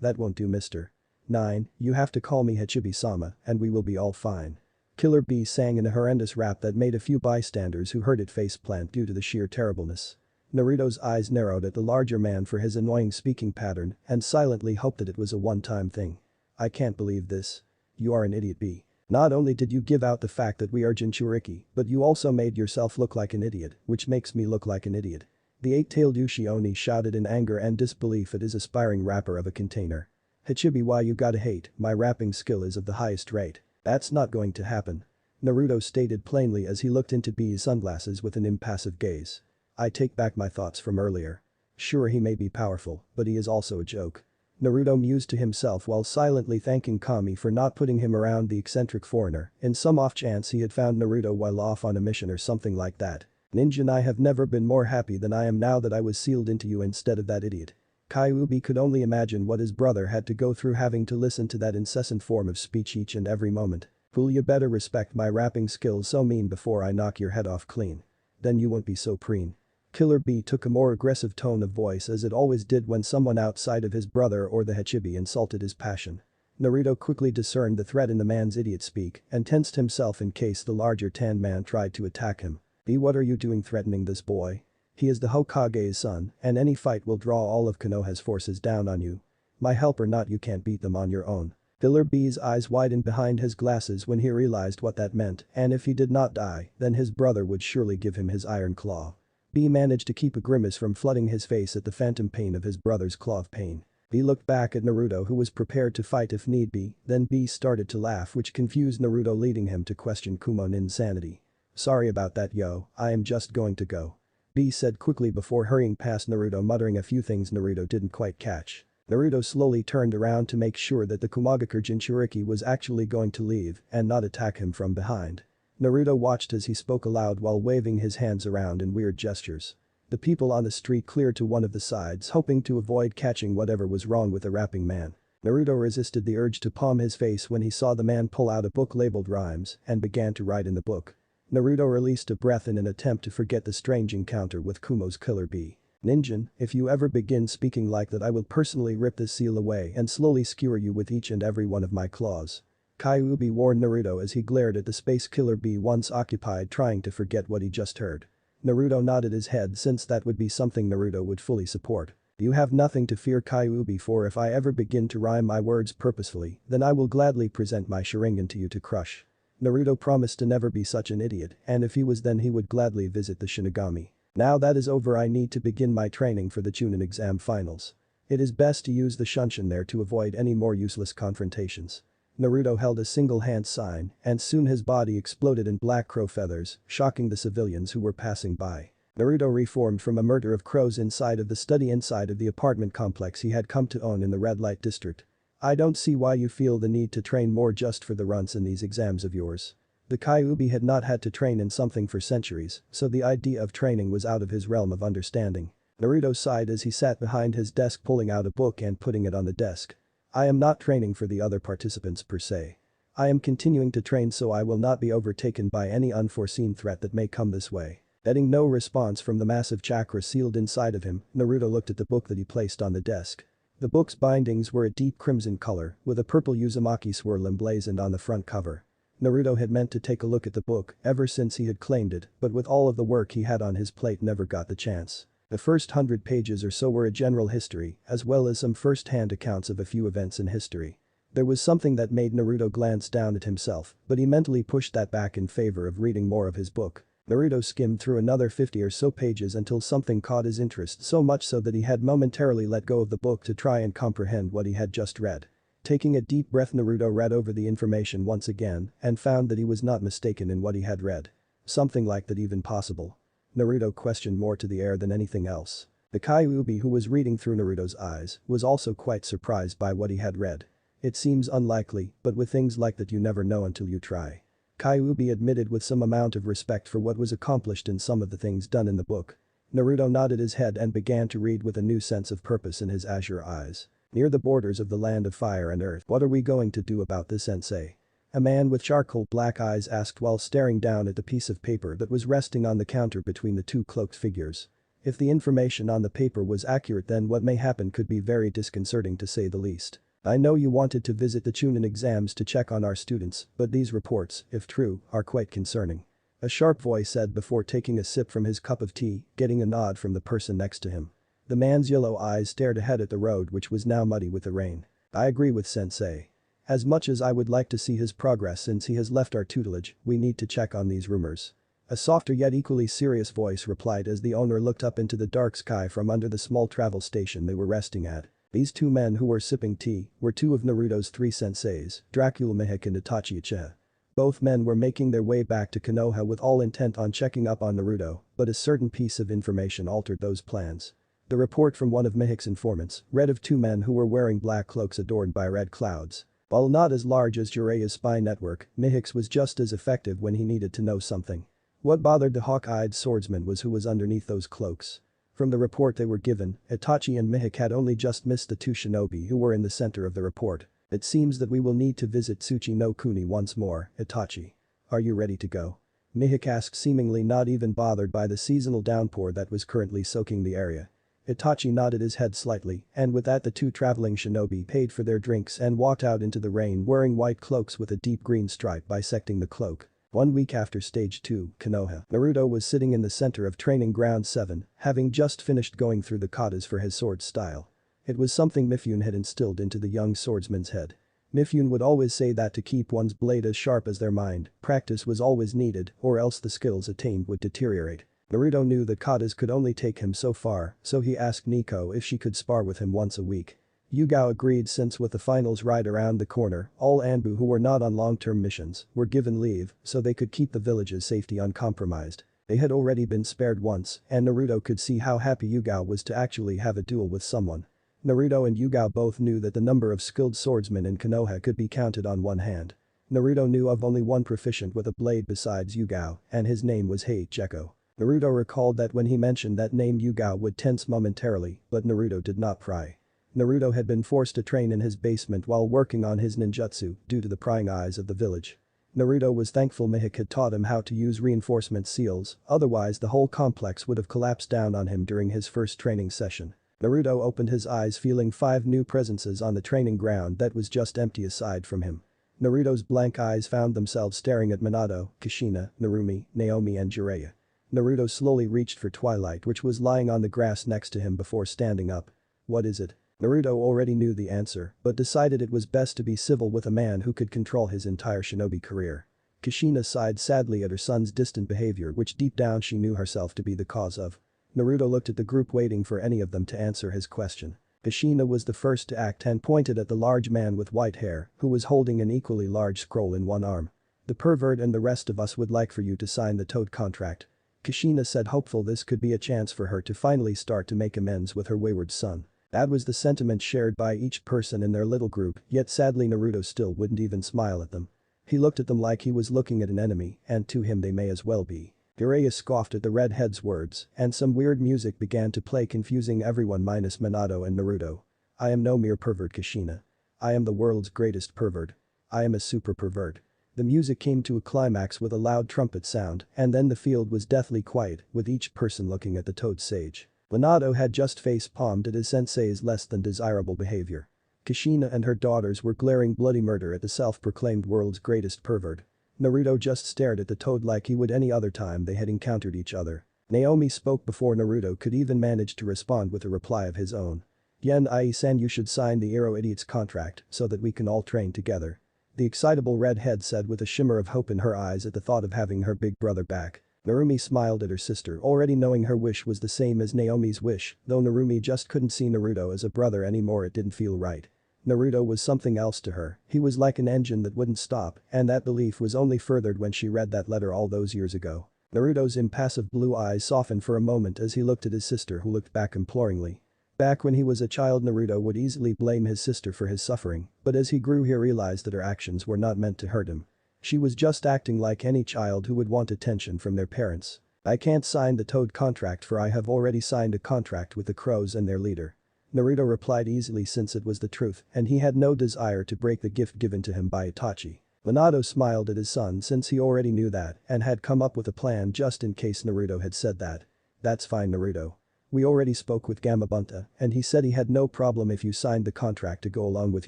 S1: that won't do, mister. 9, you have to call me Hachibi-sama and we will be all fine. Killer Bee sang in a horrendous rap that made a few bystanders who heard it faceplant due to the sheer terribleness. Naruto's eyes narrowed at the larger man for his annoying speaking pattern and silently hoped that it was a one-time thing. I can't believe this. You are an idiot B. Not only did you give out the fact that we are Jinchuriki, but you also made yourself look like an idiot, which makes me look like an idiot. The eight-tailed Ushi Oni shouted in anger and disbelief at his aspiring rapper of a container. Hachibi, why you gotta hate, my rapping skill is of the highest rate. That's not going to happen. Naruto stated plainly as he looked into B's sunglasses with an impassive gaze. I take back my thoughts from earlier. Sure, he may be powerful, but he is also a joke. Naruto mused to himself while silently thanking Kami for not putting him around the eccentric foreigner in some off chance he had found Naruto while off on a mission or something like that. Ninja, I have never been more happy than I am now that I was sealed into you instead of that idiot. Kyuubi could only imagine what his brother had to go through having to listen to that incessant form of speech each and every moment. Fool, you better respect my rapping skills so mean before I knock your head off clean. Then you won't be so preen. Killer B took a more aggressive tone of voice as it always did when someone outside of his brother or the Hachibi insulted his passion. Naruto quickly discerned the threat in the man's idiot speak and tensed himself in case the larger tanned man tried to attack him. B, what are you doing threatening this boy? He is the Hokage's son and any fight will draw all of Konoha's forces down on you. My help or not, you can't beat them on your own. Killer B's eyes widened behind his glasses when he realized what that meant, and if he did not die, then his brother would surely give him his iron claw. B managed to keep a grimace from flooding his face at the phantom pain of his brother's claw of pain. B looked back at Naruto, who was prepared to fight if need be, then B started to laugh, which confused Naruto, leading him to question Kumonin's sanity. Sorry about that, yo, I am just going to go. B said quickly before hurrying past Naruto, muttering a few things Naruto didn't quite catch. Naruto slowly turned around to make sure that the Kumagakure Jinchuriki was actually going to leave and not attack him from behind. Naruto watched as he spoke aloud while waving his hands around in weird gestures. The people on the street cleared to one of the sides, hoping to avoid catching whatever was wrong with the rapping man. Naruto resisted the urge to palm his face when he saw the man pull out a book labeled rhymes and began to write in the book. Naruto released a breath in an attempt to forget the strange encounter with Kumo's Killer B. Ninjin, if you ever begin speaking like that, I will personally rip this seal away and slowly skewer you with each and every one of my claws. Kyuubi warned Naruto as he glared at the space killer B, once occupied trying to forget what he just heard. Naruto nodded his head, since that would be something Naruto would fully support. You have nothing to fear, Kyuubi, for if I ever begin to rhyme my words purposefully, then I will gladly present my Sharingan to you to crush. Naruto promised to never be such an idiot, and if he was, then he would gladly visit the Shinigami. Now that is over, I need to begin my training for the Chunin exam finals. It is best to use the Shunshin there to avoid any more useless confrontations. Naruto held a single hand sign and soon his body exploded in black crow feathers, shocking the civilians who were passing by. Naruto reformed from a murder of crows inside of the study inside of the apartment complex he had come to own in the red light district. I don't see why you feel the need to train more just for the runs in these exams of yours. The Kyuubi had not had to train in something for centuries, so the idea of training was out of his realm of understanding. Naruto sighed as he sat behind his desk, pulling out a book and putting it on the desk. I am not training for the other participants per se. I am continuing to train so I will not be overtaken by any unforeseen threat that may come this way. Getting no response from the massive chakra sealed inside of him, Naruto looked at the book that he placed on the desk. The book's bindings were a deep crimson color with a purple Uzumaki swirl emblazoned on the front cover. Naruto had meant to take a look at the book ever since he had claimed it, but with all of the work he had on his plate never got the chance. The first 100 pages or so were a general history, as well as some first-hand accounts of a few events in history. There was something that made Naruto glance down at himself, but he mentally pushed that back in favor of reading more of his book. Naruto skimmed through another 50 or so pages until something caught his interest, so much so that he had momentarily let go of the book to try and comprehend what he had just read. Taking a deep breath, Naruto read over the information once again and found that he was not mistaken in what he had read. Something like that even possible? Naruto questioned more to the air than anything else. The Kyuubi, who was reading through Naruto's eyes, was also quite surprised by what he had read. It seems unlikely, but with things like that you never know until you try. Kyuubi admitted with some amount of respect for what was accomplished in some of the things done in the book. Naruto nodded his head and began to read with a new sense of purpose in his azure eyes. Near the borders of the land of fire and earth, what are we going to do about this, sensei? A man with charcoal black eyes asked while staring down at the piece of paper that was resting on the counter between the two cloaked figures. If the information on the paper was accurate, then what may happen could be very disconcerting to say the least. I know you wanted to visit the Chunin exams to check on our students, but these reports, if true, are quite concerning. A sharp voice said before taking a sip from his cup of tea, getting a nod from the person next to him. The man's yellow eyes stared ahead at the road which was now muddy with the rain. I agree with Sensei. As much as I would like to see his progress since he has left our tutelage, we need to check on these rumors. A softer yet equally serious voice replied as the owner looked up into the dark sky from under the small travel station they were resting at. These two men who were sipping tea were two of Naruto's three senseis, Dracula Mihik and Itachi Uchiha. Both men were making their way back to Konoha with all intent on checking up on Naruto, but a certain piece of information altered those plans. The report from one of Mihik's informants read of two men who were wearing black cloaks adorned by red clouds. While not as large as Jiraiya's spy network, Mihik's was just as effective when he needed to know something. What bothered the hawk-eyed swordsman was who was underneath those cloaks. From the report they were given, Itachi and Mihik had only just missed the two shinobi who were in the center of the report. It seems that we will need to visit Tsuchi no Kuni once more, Itachi. Are you ready to go? Mihik asked, seemingly not even bothered by the seasonal downpour that was currently soaking the area. Itachi nodded his head slightly, and with that the two traveling shinobi paid for their drinks and walked out into the rain wearing white cloaks with a deep green stripe bisecting the cloak. 1 week after Stage 2, Konoha, Naruto was sitting in the center of Training Ground 7, having just finished going through the katas for his sword style. It was something Mifune had instilled into the young swordsman's head. Mifune would always say that to keep one's blade as sharp as their mind, practice was always needed or else the skills attained would deteriorate. Naruto knew the katas could only take him so far, so he asked Nico if she could spar with him once a week. Yugao agreed since with the finals right around the corner, all Anbu who were not on long-term missions were given leave so they could keep the village's safety uncompromised. They had already been spared once, and Naruto could see how happy Yugao was to actually have a duel with someone. Naruto and Yugao both knew that the number of skilled swordsmen in Konoha could be counted on one hand. Naruto knew of only one proficient with a blade besides Yugao, and his name was Heichiko. Naruto recalled that when he mentioned that name Yugao would tense momentarily, but Naruto did not pry. Naruto had been forced to train in his basement while working on his ninjutsu due to the prying eyes of the village. Naruto was thankful Mihik had taught him how to use reinforcement seals, otherwise the whole complex would have collapsed down on him during his first training session. Naruto opened his eyes feeling 5 new presences on the training ground that was just empty aside from him. Naruto's blank eyes found themselves staring at Minato, Kushina, Narumi, Naomi and Jiraiya. Naruto slowly reached for Twilight which was lying on the grass next to him before standing up. What is it? Naruto already knew the answer, but decided it was best to be civil with a man who could control his entire shinobi career. Kushina sighed sadly at her son's distant behavior which deep down she knew herself to be the cause of. Naruto looked at the group waiting for any of them to answer his question. Kushina was the first to act and pointed at the large man with white hair who was holding an equally large scroll in one arm. The pervert and the rest of us would like for you to sign the Toad contract. Kushina said, hopeful this could be a chance for her to finally start to make amends with her wayward son. That was the sentiment shared by each person in their little group, yet sadly Naruto still wouldn't even smile at them. He looked at them like he was looking at an enemy, and to him they may as well be. Jiraiya scoffed at the redhead's words, and some weird music began to play confusing everyone minus Minato and Naruto. I am no mere pervert, Kushina. I am the world's greatest pervert. I am a super pervert. The music came to a climax with a loud trumpet sound, and then the field was deathly quiet, with each person looking at the Toad Sage. Minato had just face-palmed at his sensei's less than desirable behavior. Kushina and her daughters were glaring bloody murder at the self-proclaimed world's greatest pervert. Naruto just stared at the Toad like he would any other time they had encountered each other. Naomi spoke before Naruto could even manage to respond with a reply of his own. Yen Ai-san, you should sign the Ero Idiot's contract so that we can all train together. The excitable redhead said with a shimmer of hope in her eyes at the thought of having her big brother back. Narumi smiled at her sister, already knowing her wish was the same as Naomi's wish, though Narumi just couldn't see Naruto as a brother anymore. It didn't feel right. Naruto was something else to her, he was like an engine that wouldn't stop, and that belief was only furthered when she read that letter all those years ago. Naruto's impassive blue eyes softened for a moment as he looked at his sister who looked back imploringly. Back when he was a child Naruto would easily blame his sister for his suffering, but as he grew he realized that her actions were not meant to hurt him. She was just acting like any child who would want attention from their parents. I can't sign the Toad contract for I have already signed a contract with the Crows and their leader. Naruto replied easily since it was the truth and he had no desire to break the gift given to him by Itachi. Minato smiled at his son since he already knew that and had come up with a plan just in case Naruto had said that. That's fine, Naruto. We already spoke with Gamabunta and he said he had no problem if you signed the contract to go along with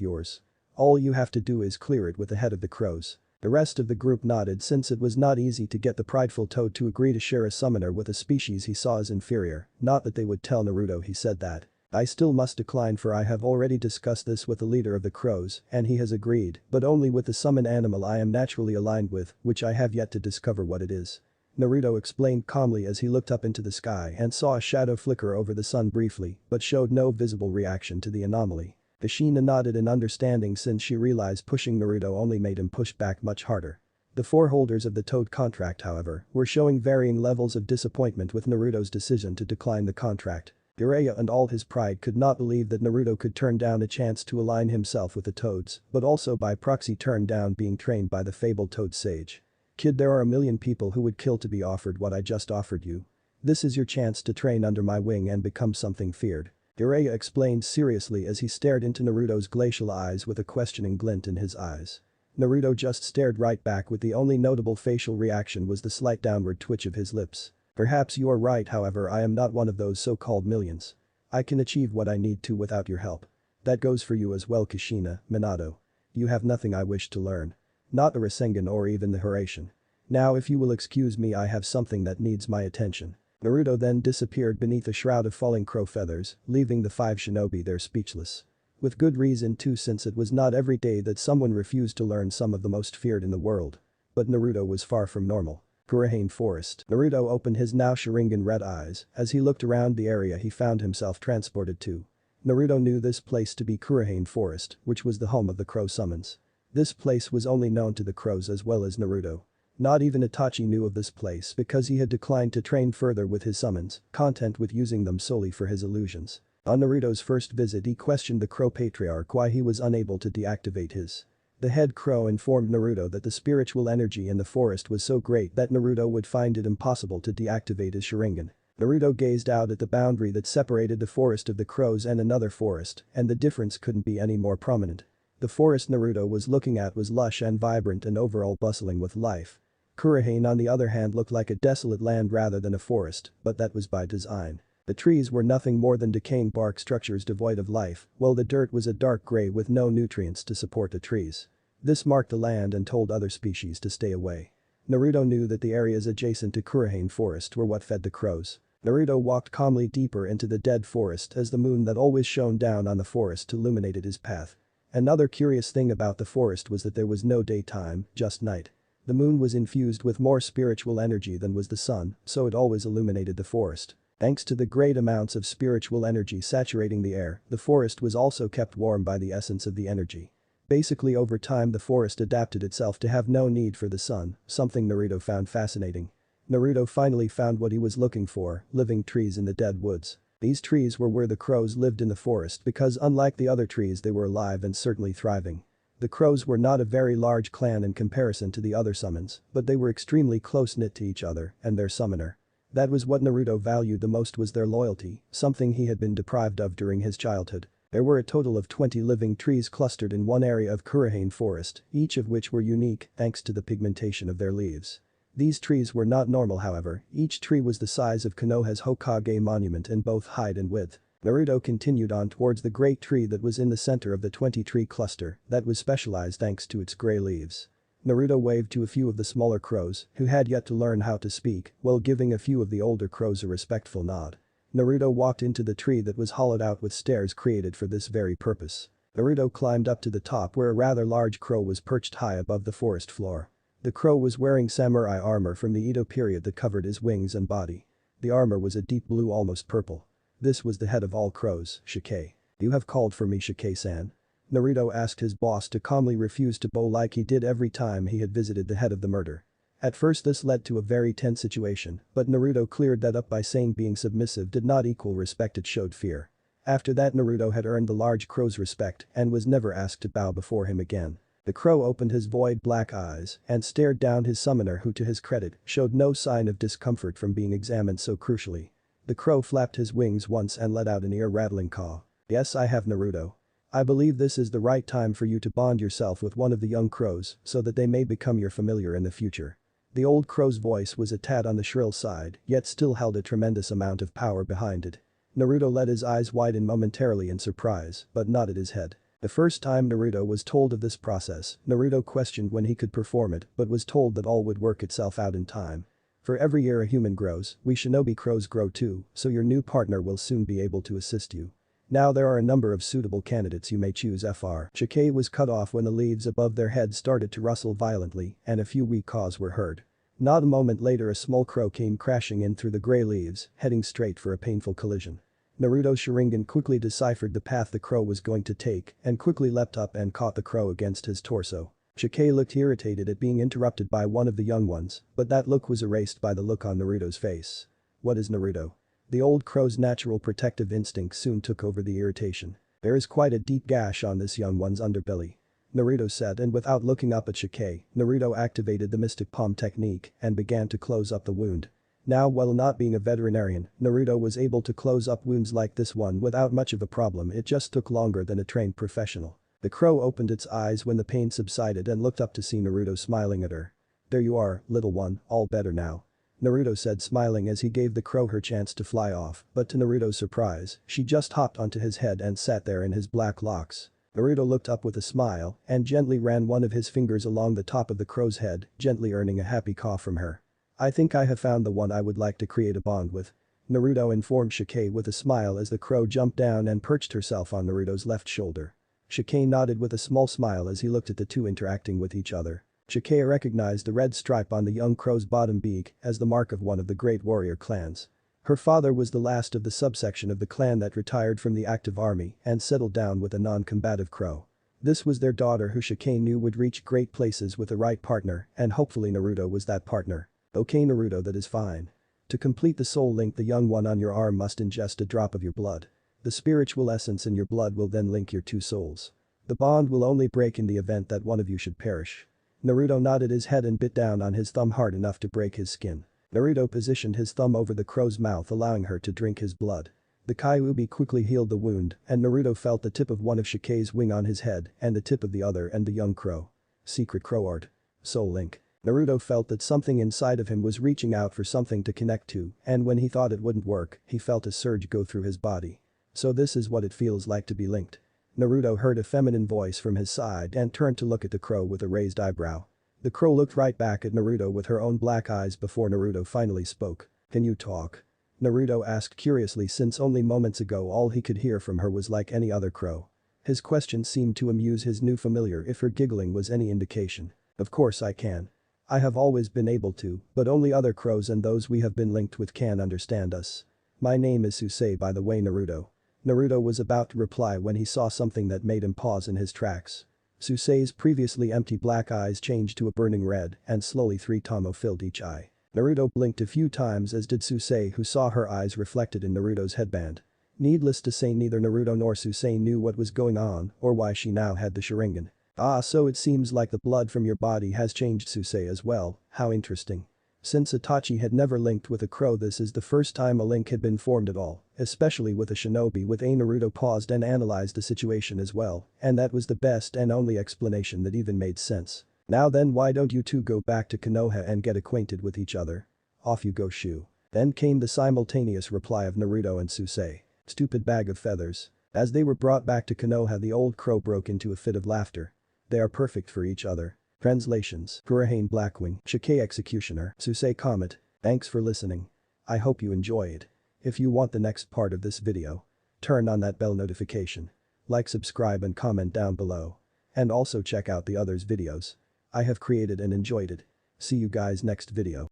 S1: yours. All you have to do is clear it with the head of the Crows. The rest of the group nodded since it was not easy to get the prideful toad to agree to share a summoner with a species he saw as inferior, not that they would tell Naruto he said that. I still must decline for I have already discussed this with the leader of the crows and he has agreed, but only with the summon animal I am naturally aligned with, which I have yet to discover what it is. Naruto explained calmly as he looked up into the sky and saw a shadow flicker over the sun briefly, but showed no visible reaction to the anomaly. Kushina nodded in understanding since she realized pushing Naruto only made him push back much harder. The four holders of the Toad contract, however, were showing varying levels of disappointment with Naruto's decision to decline the contract. Jiraiya and all his pride could not believe that Naruto could turn down a chance to align himself with the Toads, but also by proxy turn down being trained by the fabled Toad sage. Kid, there are a million people who would kill to be offered what I just offered you. This is your chance to train under my wing and become something feared. Jiraiya explained seriously as he stared into Naruto's glacial eyes with a questioning glint in his eyes. Naruto just stared right back with the only notable facial reaction was the slight downward twitch of his lips. Perhaps you are right, however I am not one of those so-called millions. I can achieve what I need to without your help. That goes for you as well, Kushina, Minato. You have nothing I wish to learn. Not the Rasengan or even the Hiraishin. Now if you will excuse me, I have something that needs my attention. Naruto then disappeared beneath a shroud of falling crow feathers, leaving the five shinobi there speechless. With good reason too, since it was not every day that someone refused to learn some of the most feared in the world. But Naruto was far from normal. Kurahane Forest. Naruto opened his now Sharingan red eyes as he looked around the area he found himself transported to. Naruto knew this place to be Kurahane Forest, which was the home of the crow summons. This place was only known to the crows as well as Naruto. Not even Itachi knew of this place because he had declined to train further with his summons, content with using them solely for his illusions. On Naruto's first visit, he questioned the crow patriarch why he was unable to deactivate his. The head crow informed Naruto that the spiritual energy in the forest was so great that Naruto would find it impossible to deactivate his Sharingan. Naruto gazed out at the boundary that separated the forest of the crows and another forest, and the difference couldn't be any more prominent. The forest Naruto was looking at was lush and vibrant and overall bustling with life. Kurahane on the other hand looked like a desolate land rather than a forest, but that was by design. The trees were nothing more than decaying bark structures devoid of life, while the dirt was a dark gray with no nutrients to support the trees. This marked the land and told other species to stay away. Naruto knew that the areas adjacent to Kurahane Forest were what fed the crows. Naruto walked calmly deeper into the dead forest as the moon that always shone down on the forest illuminated his path. Another curious thing about the forest was that there was no daytime, just night. The moon was infused with more spiritual energy than was the sun, so it always illuminated the forest. Thanks to the great amounts of spiritual energy saturating the air, the forest was also kept warm by the essence of the energy. Basically, over time the forest adapted itself to have no need for the sun, something Naruto found fascinating. Naruto finally found what he was looking for, living trees in the dead woods. These trees were where the crows lived in the forest because unlike the other trees they were alive and certainly thriving. The crows were not a very large clan in comparison to the other summons, but they were extremely close-knit to each other and their summoner. That was what Naruto valued the most, was their loyalty, something he had been deprived of during his childhood. There were a total of 20 living trees clustered in one area of Kurahane Forest, each of which were unique thanks to the pigmentation of their leaves. These trees were not normal, however, each tree was the size of Konoha's Hokage monument in both height and width. Naruto continued on towards the great tree that was in the center of the 20-tree cluster that was specialized thanks to its gray leaves. Naruto waved to a few of the smaller crows who had yet to learn how to speak while giving a few of the older crows a respectful nod. Naruto walked into the tree that was hollowed out with stairs created for this very purpose. Naruto climbed up to the top where a rather large crow was perched high above the forest floor. The crow was wearing samurai armor from the Edo period that covered his wings and body. The armor was a deep blue, almost purple. This was the head of all crows, Shikei. You have called for me, Shikei-san? Naruto asked his boss to calmly refuse to bow like he did every time he had visited the head of the murder. At first this led to a very tense situation, but Naruto cleared that up by saying being submissive did not equal respect, it showed fear. After that Naruto had earned the large crow's respect and was never asked to bow before him again. The crow opened his void black eyes and stared down his summoner, who to his credit showed no sign of discomfort from being examined so crucially. The crow flapped his wings once and let out an ear-rattling caw. Yes, I have, Naruto. I believe this is the right time for you to bond yourself with one of the young crows so that they may become your familiar in the future. The old crow's voice was a tad on the shrill side, yet still held a tremendous amount of power behind it. Naruto let his eyes widen momentarily in surprise, but nodded his head. The first time Naruto was told of this process, Naruto questioned when he could perform it but was told that all would work itself out in time. For every year a human grows, we shinobi crows grow too, so your new partner will soon be able to assist you. Now there are a number of suitable candidates you may choose. Fr. Chike was cut off when the leaves above their heads started to rustle violently and a few weak caws were heard. Not a moment later a small crow came crashing in through the grey leaves, heading straight for a painful collision. Naruto's Sharingan quickly deciphered the path the crow was going to take and quickly leapt up and caught the crow against his torso. Chike looked irritated at being interrupted by one of the young ones, but that look was erased by the look on Naruto's face. What is Naruto? The old crow's natural protective instinct soon took over the irritation. There is quite a deep gash on this young one's underbelly. Naruto said, and without looking up at Chike, Naruto activated the Mystic Palm technique and began to close up the wound. Now while not being a veterinarian, Naruto was able to close up wounds like this one without much of a problem. It just took longer than a trained professional. The crow opened its eyes when the pain subsided and looked up to see Naruto smiling at her. There you are, little one, all better now. Naruto said smiling as he gave the crow her chance to fly off, but to Naruto's surprise, she just hopped onto his head and sat there in his black locks. Naruto looked up with a smile and gently ran one of his fingers along the top of the crow's head, gently earning a happy caw from her. I think I have found the one I would like to create a bond with. Naruto informed Chike with a smile as the crow jumped down and perched herself on Naruto's left shoulder. Chike nodded with a small smile as he looked at the two interacting with each other. Chike recognized the red stripe on the young crow's bottom beak as the mark of one of the great warrior clans. Her father was the last of the subsection of the clan that retired from the active army and settled down with a non-combative crow. This was their daughter who Chike knew would reach great places with the right partner and hopefully Naruto was that partner. Okay Naruto, that is fine. To complete the soul link, the young one on your arm must ingest a drop of your blood. The spiritual essence in your blood will then link your two souls. The bond will only break in the event that one of you should perish. Naruto nodded his head and bit down on his thumb hard enough to break his skin. Naruto positioned his thumb over the crow's mouth, allowing her to drink his blood. The Kyuubi quickly healed the wound and Naruto felt the tip of one of Shike's wing on his head and the tip of the other and the young crow. Secret crow art. Soul link. Naruto felt that something inside of him was reaching out for something to connect to and when he thought it wouldn't work, he felt a surge go through his body. So this is what it feels like to be linked. Naruto heard a feminine voice from his side and turned to look at the crow with a raised eyebrow. The crow looked right back at Naruto with her own black eyes before Naruto finally spoke. Can you talk? Naruto asked curiously since only moments ago all he could hear from her was like any other crow. His question seemed to amuse his new familiar if her giggling was any indication. Of course I can. I have always been able to, but only other crows and those we have been linked with can understand us. My name is Susei, by the way, Naruto. Naruto was about to reply when he saw something that made him pause in his tracks. Susei's previously empty black eyes changed to a burning red and slowly 3 tomo filled each eye. Naruto blinked a few times as did Susei, who saw her eyes reflected in Naruto's headband. Needless to say, neither Naruto nor Susei knew what was going on or why she now had the Sharingan. Ah, so it seems like the blood from your body has changed, Susei, as well, how interesting. Since Itachi had never linked with a crow, this is the first time a link had been formed at all, especially with a shinobi. With a Naruto paused and analyzed the situation as well, and that was the best and only explanation that even made sense. Now then, why don't you two go back to Konoha and get acquainted with each other? Off you go, Shu. Then came the simultaneous reply of Naruto and Susei. Stupid bag of feathers. As they were brought back to Konoha, the old crow broke into a fit of laughter. They are perfect for each other. Translations: Kurahane Blackwing, Shike Executioner, Susei Comet. Thanks for listening. I hope you enjoy it. If you want the next part of this video, turn on that bell notification. Like, subscribe and comment down below. And also check out the others videos I have created and enjoyed it. See you guys next video.